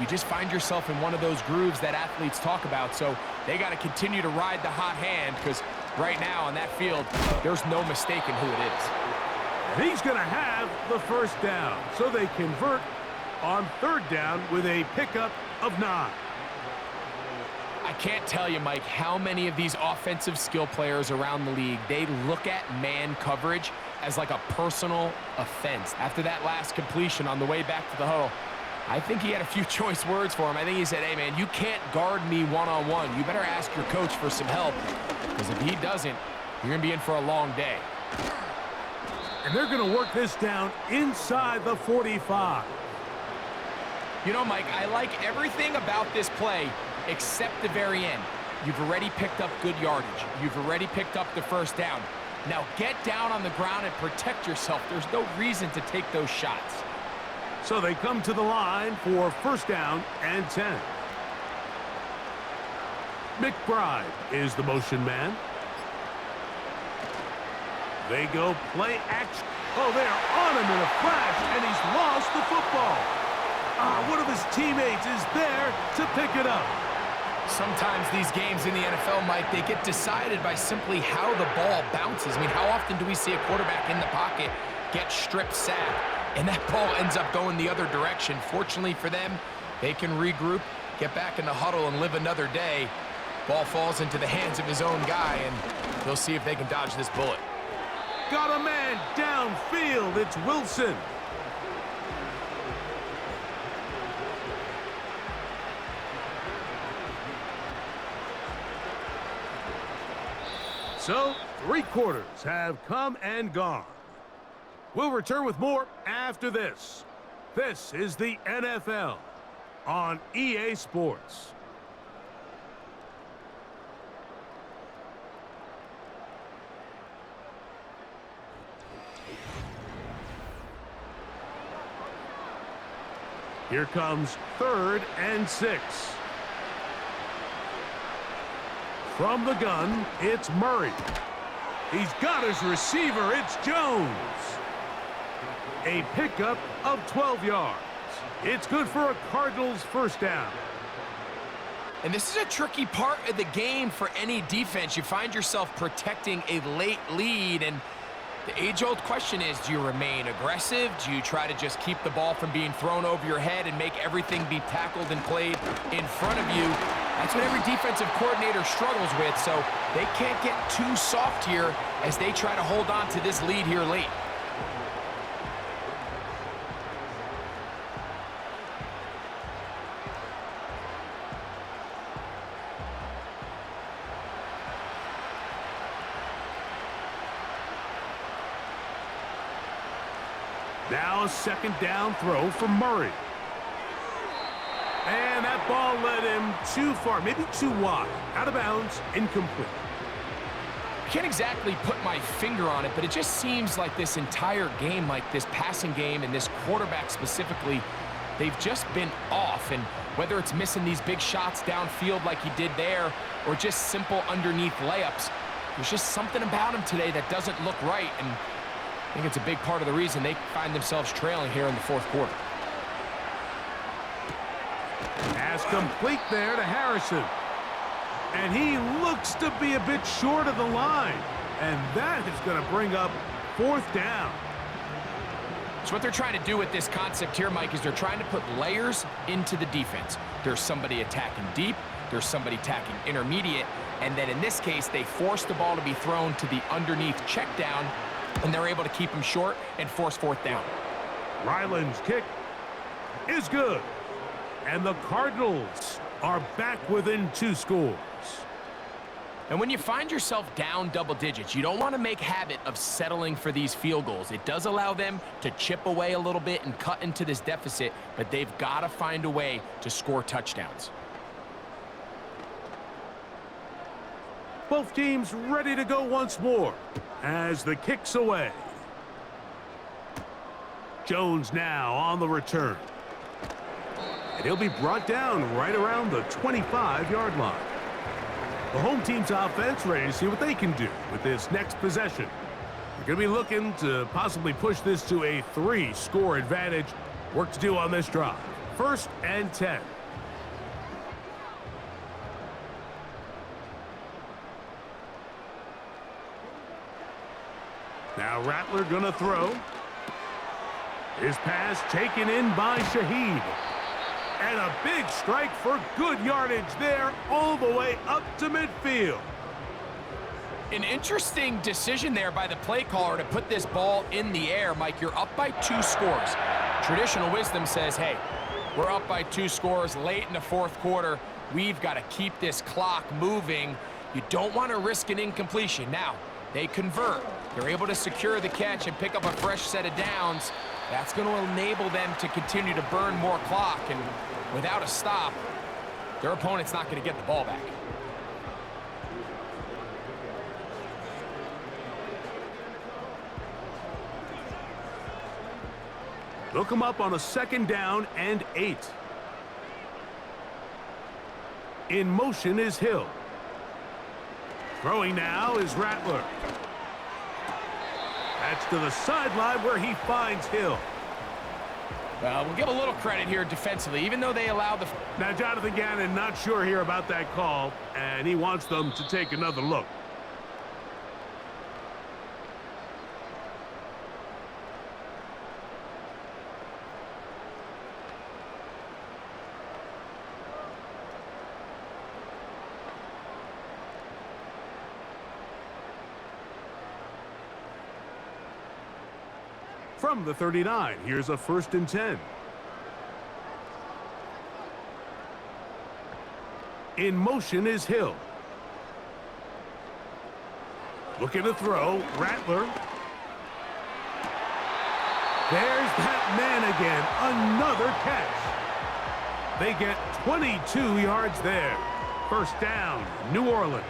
you just find yourself in one of those grooves that athletes talk about. So they got to continue to ride the hot hand, because right now on that field, there's no mistaking who it is. And he's going to have the 1st down, so they convert on 3rd down with a pickup of 9. I can't tell you, Mike, how many of these offensive skill players around the league, they look at man coverage as like a personal offense. After that last completion on the way back to the huddle, I think he had a few choice words for him. I think he said, hey, man, you can't guard me one-on-one. You better ask your coach for some help, because if he doesn't, you're going to be in for a long day. And they're going to work this down inside the 45. You know, Mike, I like everything about this play except the very end. You've already picked up good yardage. You've already picked up the 1st down. Now get down on the ground and protect yourself. There's no reason to take those shots. So they come to the line for 1st down and 10. McBride is the motion man. They go play action. Oh, they are on him in a flash, and he's lost the football. One of his teammates is there to pick it up. Sometimes these games in the NFL, Mike, they get decided by simply how the ball bounces. I mean, how often do we see a quarterback in the pocket get strip sacked, and that ball ends up going the other direction? Fortunately for them, they can regroup, get back in the huddle, and live another day. Ball falls into the hands of his own guy, and they'll see if they can dodge this bullet. Got a man downfield. It's Wilson. So, 3 quarters have come and gone. We'll return with more after this. This is the NFL on EA Sports. Here comes 3rd and 6. From the gun, it's Murray. He's got his receiver. It's Jones. A pickup of 12 yards. It's good for a Cardinals 1st down. And this is a tricky part of the game for any defense. You find yourself protecting a late lead, and the age-old question is, do you remain aggressive? Do you try to just keep the ball from being thrown over your head and make everything be tackled and played in front of you? That's what every defensive coordinator struggles with, so they can't get too soft here as they try to hold on to this lead here late. Now a 2nd down throw for Murray. And that ball led him too far, maybe too wide. Out of bounds, incomplete. I can't exactly put my finger on it, but it just seems like this entire game, like this passing game and this quarterback specifically, they've just been off. And whether it's missing these big shots downfield like he did there or just simple underneath layups, There's just something about him today that doesn't look right, and I think it's a big part of the reason they find themselves trailing here in the fourth quarter. Pass complete there to Harrison. And he looks to be a bit short of the line. And that is going to bring up fourth down. So what they're trying to do with this concept here, Mike, is they're trying to put layers into the defense. There's somebody attacking deep. There's somebody attacking intermediate. And then in this case, they force the ball to be thrown to the underneath check down, and they're able to keep them short and force fourth down. Ryland's kick is good. And the Cardinals are back within 2 scores. And when you find yourself down double digits, you don't want to make habit of settling for these field goals. It does allow them to chip away a little bit and cut into this deficit, but they've got to find a way to score touchdowns. Both teams ready to go once more as the kick's away. Jones now on the return. And he'll be brought down right around the 25-yard line. The home team's offense ready to see what they can do with this next possession. They're going to be looking to possibly push this to a 3-score advantage. Work to do on this drive. 1st and 10. Now Rattler going to throw. His pass taken in by Shaheed. And a big strike for good yardage there all the way up to midfield. An interesting decision there by the play caller to put this ball in the air. Mike, you're up by 2 scores. Traditional wisdom says, hey, we're up by 2 scores late in the fourth quarter. We've got to keep this clock moving. You don't want to risk an incompletion. Now, they convert. They're able to secure the catch and pick up a fresh set of downs. That's going to enable them to continue to burn more clock, and without a stop, their opponent's not going to get the ball back. Look him up on a 2nd down and 8. In motion is Hill. Throwing now is Rattler. That's to the sideline where he finds Hill. We'll give a little credit here defensively, even though they allow the... Now, Jonathan Gannon not sure here about that call, and he wants them to take another look. From the 39, here's a 1st and 10. In motion is Hill. Looking to throw, Rattler. There's that man again, another catch. They get 22 yards there. 1st down, New Orleans.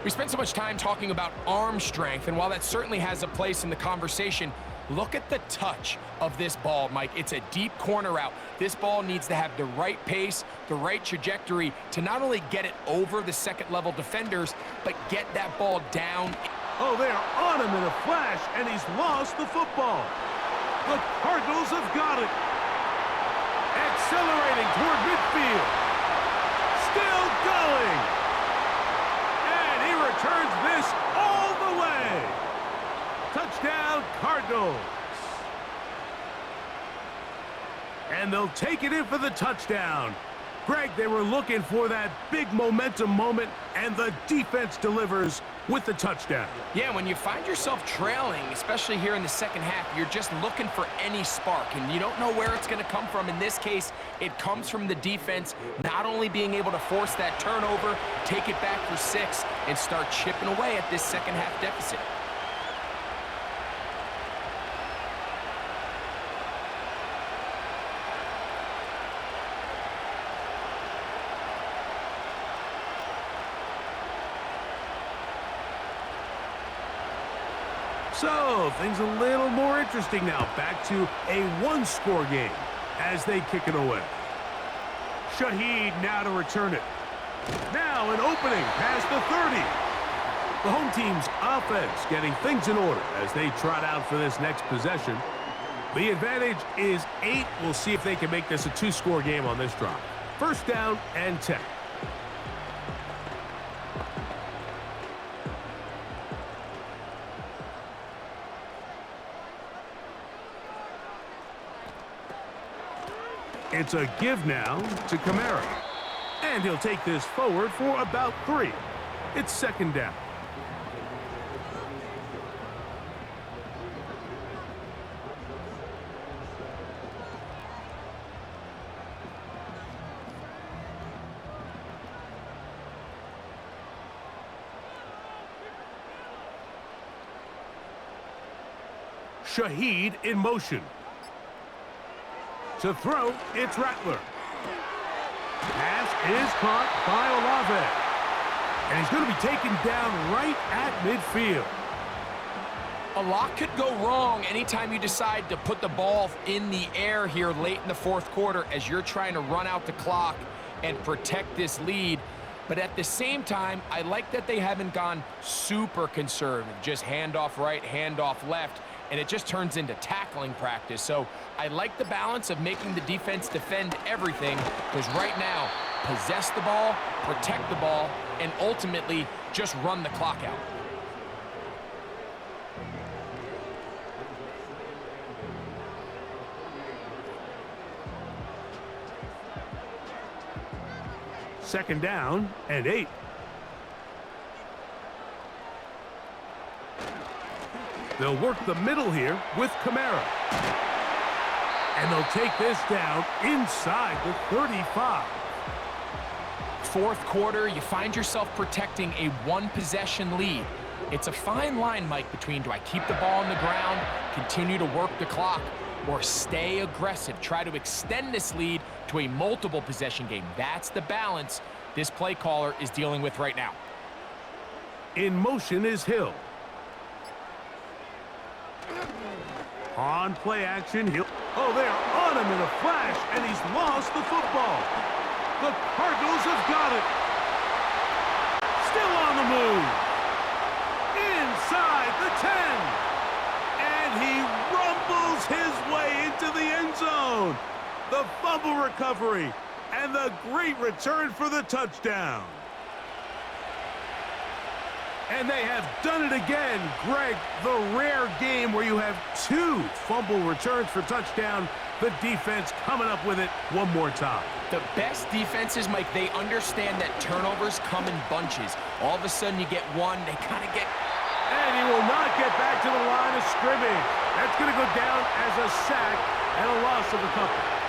We spent so much time talking about arm strength, and while that certainly has a place in the conversation, look at the touch of this ball, Mike. It's a deep corner route. This ball needs to have the right pace, the right trajectory to not only get it over the second-level defenders, but get that ball down. Oh, they are on him in a flash, and he's lost the football. The Cardinals have got it. Accelerating toward midfield. Still going. Turns this all the way. Touchdown, Cardinals. And they'll take it in for the touchdown. Greg, they were looking for that big momentum moment, and the defense delivers with the touchdown. Yeah, when you find yourself trailing, especially here in the second half, you're just looking for any spark, and you don't know where it's going to come from. In this case, it comes from the defense not only being able to force that turnover, take it back for 6, and start chipping away at this second half deficit. So, things a little more interesting now. Back to a 1-score game as they kick it away. Shaheed now to return it. Now an opening past the 30. The home team's offense getting things in order as they trot out for this next possession. The advantage is 8. We'll see if they can make this a 2-score game on this drive. First down and 10. It's a give now to Kamara. And he'll take this forward for about 3. It's second down. Shaheed in motion. To throw, it's Rattler. Pass is caught by Olave. And he's going to be taken down right at midfield. A lot could go wrong anytime you decide to put the ball in the air here late in the fourth quarter as you're trying to run out the clock and protect this lead. But at the same time, I like that they haven't gone super conservative, just handoff right, handoff left, and it just turns into tackling practice. So I like the balance of making the defense defend everything, because right now, possess the ball, protect the ball, and ultimately just run the clock out. Second down and 8. They'll work the middle here with Kamara. And they'll take this down inside the 35. Fourth quarter, you find yourself protecting a one-possession lead. It's a fine line, Mike, between do I keep the ball on the ground, continue to work the clock, or stay aggressive, try to extend this lead to a multiple possession game. That's the balance this play caller is dealing with right now. In motion is Hill. On play action, Hill. Oh, they're on him in a flash, and he's lost the football. The Cardinals have got it. Still on the move. Inside the 10. And he rumbles his way into the end zone. The fumble recovery and the great return for the touchdown. And they have done it again, Greg. The rare game where you have 2 fumble returns for touchdown. The defense coming up with it one more time. The best defenses, Mike, they understand that turnovers come in bunches. All of a sudden you get one, they kind of get... And he will not get back to the line of scrimmage. That's going to go down as a sack and a loss of a couple.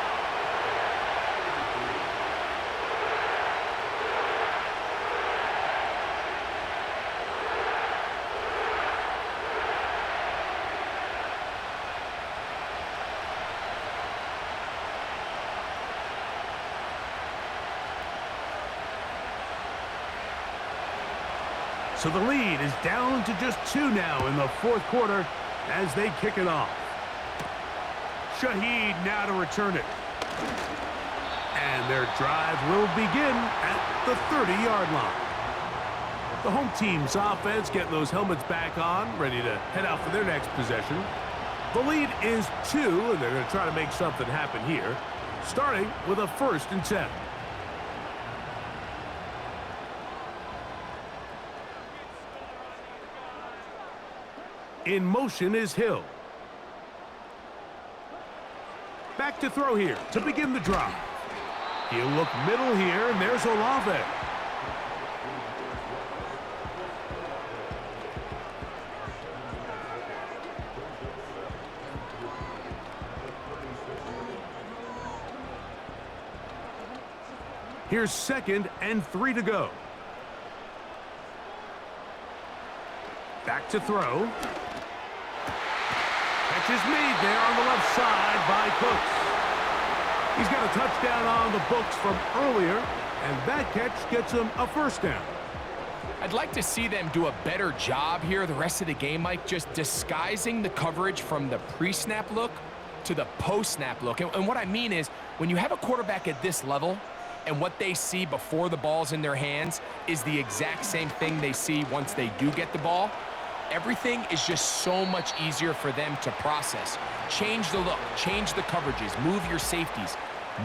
So the lead is down to just 2 now in the fourth quarter as they kick it off. Shaheed now to return it. And their drive will begin at the 30-yard line. The home team's offense getting those helmets back on, ready to head out for their next possession. The lead is 2, and they're going to try to make something happen here, starting with a 1st and 10. In motion is Hill. Back to throw here to begin the drive. He'll look middle here, and there's Olave. Here's 2nd and 3 to go. Back to throw. Catch is made there on the left side by Cooks. He's got a touchdown on the books from earlier, and that catch gets him a 1st down. I'd like to see them do a better job here the rest of the game, Mike, just disguising the coverage from the pre-snap look to the post-snap look. And what I mean is, when you have a quarterback at this level, and what they see before the ball's in their hands is the exact same thing they see once they do get the ball, everything is just so much easier for them to process. Change the look, change the coverages, move your safeties.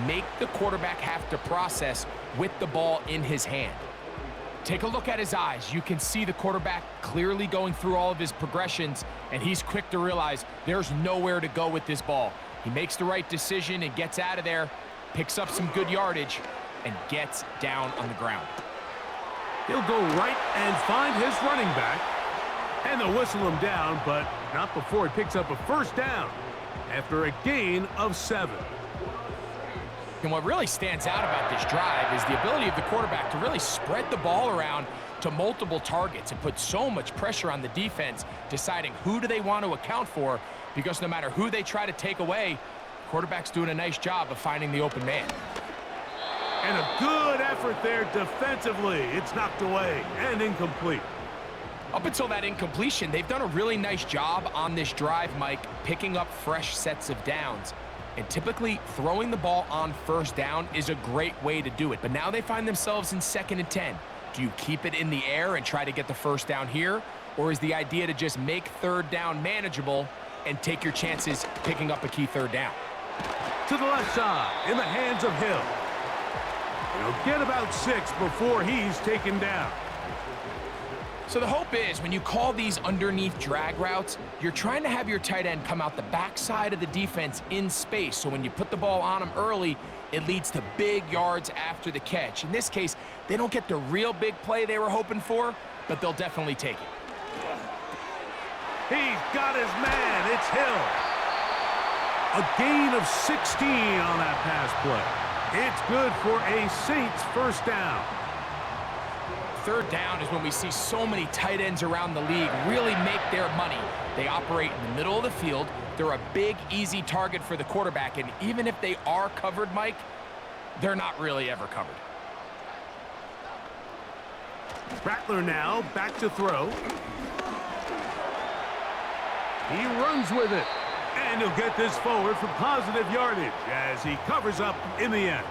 Make the quarterback have to process with the ball in his hand. Take a look at his eyes. You can see the quarterback clearly going through all of his progressions, and he's quick to realize there's nowhere to go with this ball. He makes the right decision and gets out of there, picks up some good yardage, and gets down on the ground. He'll go right and find his running back, and they'll whistle him down, but not before he picks up a first down after a gain of 7. And what really stands out about this drive is the ability of the quarterback to really spread the ball around to multiple targets and put so much pressure on the defense, deciding who do they want to account for, because no matter who they try to take away, quarterback's doing a nice job of finding the open man. And a good effort there defensively. It's knocked away and incomplete. Up until that incompletion, they've done a really nice job on this drive, Mike, picking up fresh sets of downs. And typically, throwing the ball on first down is a great way to do it. But now they find themselves in 2nd and 10. Do you keep it in the air and try to get the first down here? Or is the idea to just make 3rd down manageable and take your chances picking up a key 3rd down? To the left side, in the hands of Hill. He'll get about 6 before he's taken down. So the hope is when you call these underneath drag routes, you're trying to have your tight end come out the backside of the defense in space. So when you put the ball on him early, it leads to big yards after the catch. In this case, they don't get the real big play they were hoping for, but they'll definitely take it. He's got his man. It's Hill. A gain of 16 on that pass play. It's good for a Saints first down. 3rd down is when we see so many tight ends around the league really make their money. They operate in the middle of the field. They're a big, easy target for the quarterback, and even if they are covered, Mike, they're not really ever covered. Rattler now back to throw. He runs with it, and he'll get this forward for positive yardage as he covers up in the end.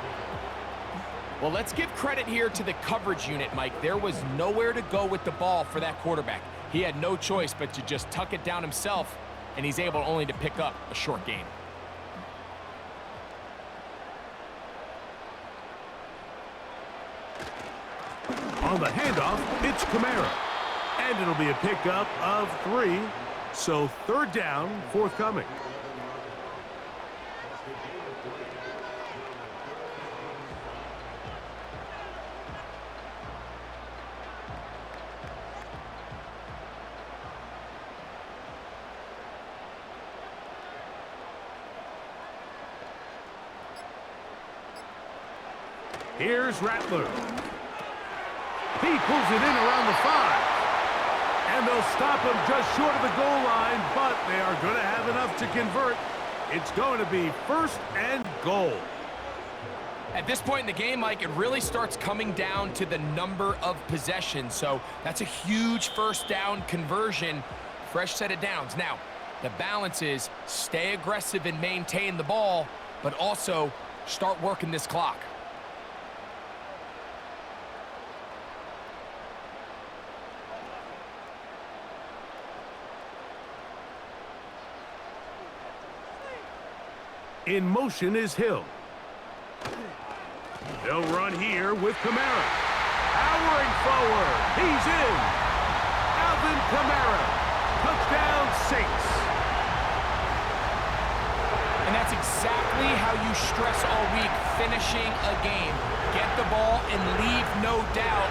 Well, let's give credit here to the coverage unit, Mike. There was nowhere to go with the ball for that quarterback. He had no choice but to just tuck it down himself, and he's able only to pick up a short gain. On the handoff, it's Kamara, and it'll be a pickup of 3, so 3rd down forthcoming. Here's Rattler. He pulls it in around the 5. And they'll stop him just short of the goal line, but they are going to have enough to convert. It's going to be 1st and goal. At this point in the game, Mike, it really starts coming down to the number of possessions. So that's a huge first down conversion, fresh set of downs. Now, the balance is stay aggressive and maintain the ball, but also start working this clock. In motion is Hill. They'll run here with Kamara. Powering forward. He's in. Alvin Kamara. Touchdown Saints. And that's exactly how you stress all week, finishing a game. Get the ball and leave no doubt.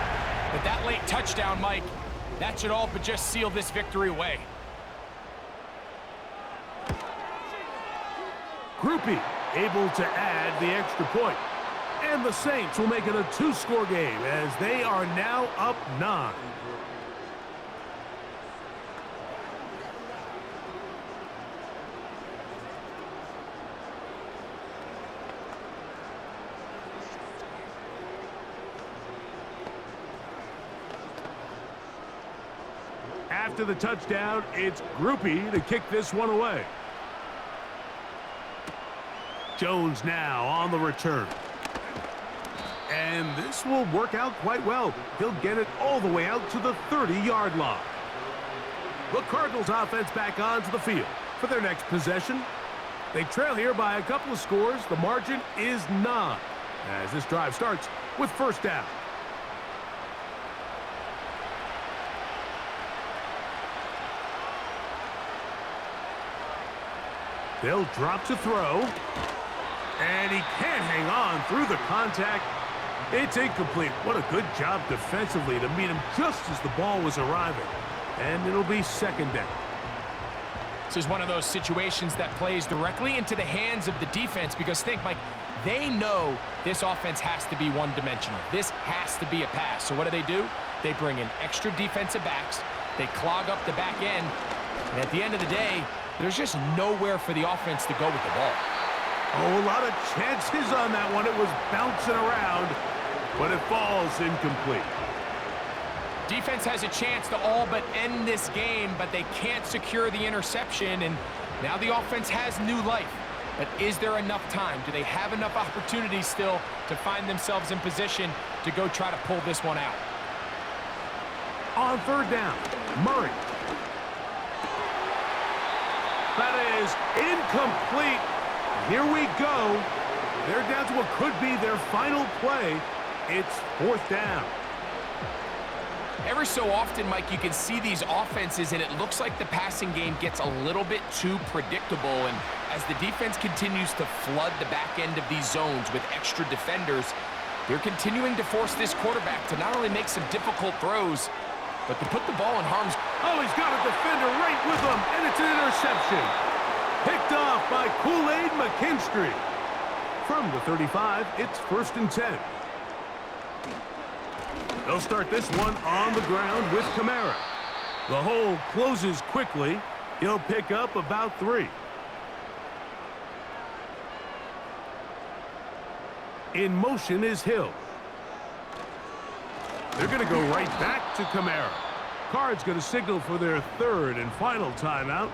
But that late touchdown, Mike, that should all but just seal this victory away. Groupie able to add the extra point. And the Saints will make it a 2-score game as they are now up 9. After the touchdown, it's Groupie to kick this one away. Jones now on the return. And this will work out quite well. He'll get it all the way out to the 30-yard line. The Cardinals offense back onto the field for their next possession. They trail here by a couple of scores. The margin is 9 as this drive starts with first down. They'll drop to throw. And he can't hang on through the contact. It's incomplete. What a good job defensively to meet him just as the ball was arriving. And it'll be second down. This is one of those situations that plays directly into the hands of the defense because think, Mike, they know this offense has to be one-dimensional. This has to be a pass. So what do? They bring in extra defensive backs. They clog up the back end. And at the end of the day, there's just nowhere for the offense to go with the ball. Oh, a lot of chances on that one. It was bouncing around, but it falls incomplete. Defense has a chance to all but end this game, but they can't secure the interception, and now the offense has new life. But is there enough time? Do they have enough opportunities still to find themselves in position to go try to pull this one out? On third down, Murray. That is incomplete. Here we go. They're down to what could be their final play. It's fourth down. Every so often, Mike, you can see these offenses, and it looks like the passing game gets a little bit too predictable. And as the defense continues to flood the back end of these zones with extra defenders, they're continuing to force this quarterback to not only make some difficult throws, but to put the ball in harm's way. Oh, he's got a defender right with him, and it's an interception. Picked off by Kool-Aid McKinstry. From the 35, it's 1st and 10. They'll start this one on the ground with Kamara. The hole closes quickly. He'll pick up about 3. In motion is Hill. They're going to go right back to Kamara. Card's going to signal for their third and final timeout.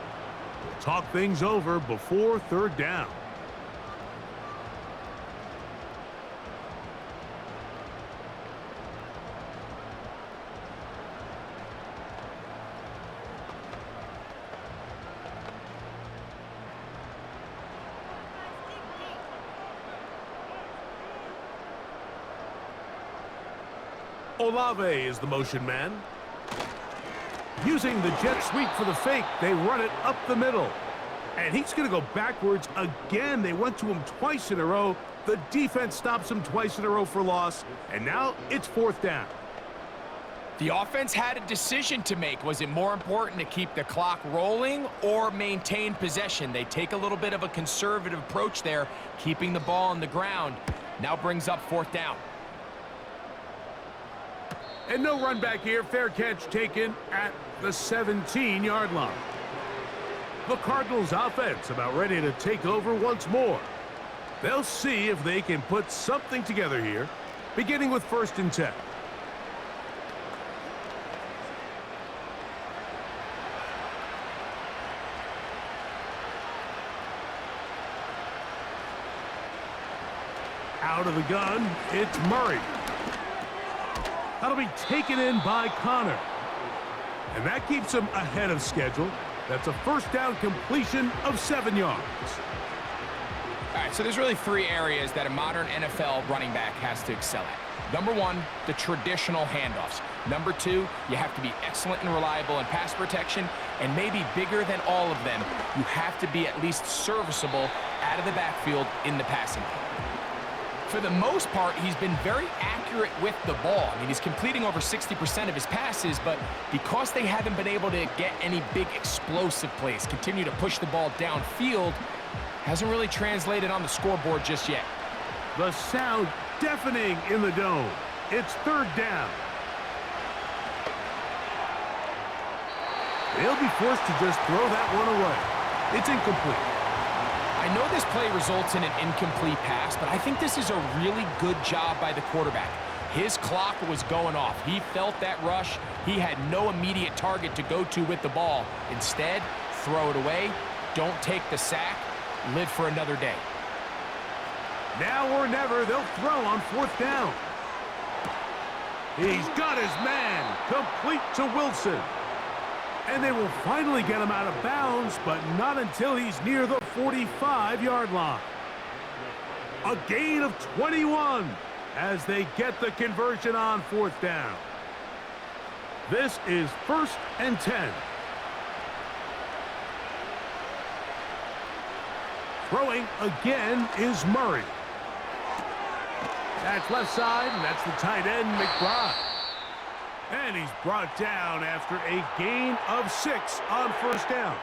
Talk things over before third down. Olave is the motion man. Using the jet sweep for the fake, they run it up the middle. And he's going to go backwards again. They went to him twice in a row. The defense stops him twice in a row for loss. And now it's fourth down. The offense had a decision to make. Was it more important to keep the clock rolling or maintain possession? They take a little bit of a conservative approach there, keeping the ball on the ground. Now brings up fourth down. And no run back here. Fair catch taken at the 17-yard line. The Cardinals offense about ready to take over once more. They'll see if they can put something together here, beginning with 1st and 10. Out of the gun, it's Murray. That'll be taken in by Connor. And that keeps him ahead of schedule. That's a first down completion of 7 yards. All right, so there's really 3 areas that a modern NFL running back has to excel at. Number 1, the traditional handoffs. Number 2, you have to be excellent and reliable in pass protection. And maybe bigger than all of them, you have to be at least serviceable out of the backfield in the passing game. For the most part, he's been very accurate with the ball. I mean, he's completing over 60% of his passes, but because they haven't been able to get any big explosive plays, continue to push the ball downfield, hasn't really translated on the scoreboard just yet. The sound deafening in the dome. It's third down. They'll be forced to just throw that one away. It's incomplete. I know this play results in an incomplete pass, but I think this is a really good job by the quarterback. His clock was going off. He felt that rush. He had no immediate target to go to with the ball. Instead, throw it away. Don't take the sack. Live for another day. Now or never, they'll throw on fourth down. He's got his man, complete to Wilson. And they will finally get him out of bounds, but not until he's near the 45-yard line. A gain of 21 as they get the conversion on 4th down. This is 1st and 10. Throwing again is Murray. That's left side, and that's the tight end, McBride. And he's brought down after a gain of 6 on 1st down.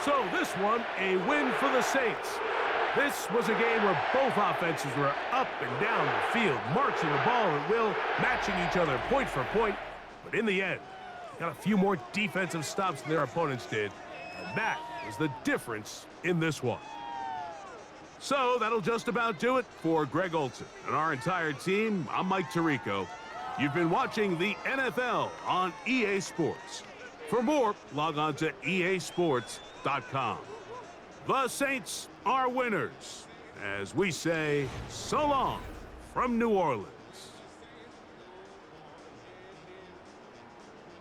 So this one, a win for the Saints. This was a game where both offenses were up and down the field, marching the ball at will, matching each other point for point. But in the end, they got a few more defensive stops than their opponents did. And that was the difference in this one. So that'll just about do it for Greg Olson and our entire team. I'm Mike Tirico. You've been watching the NFL on EA Sports. For more, log on to easports.com. The Saints are winners, as we say so long from New Orleans.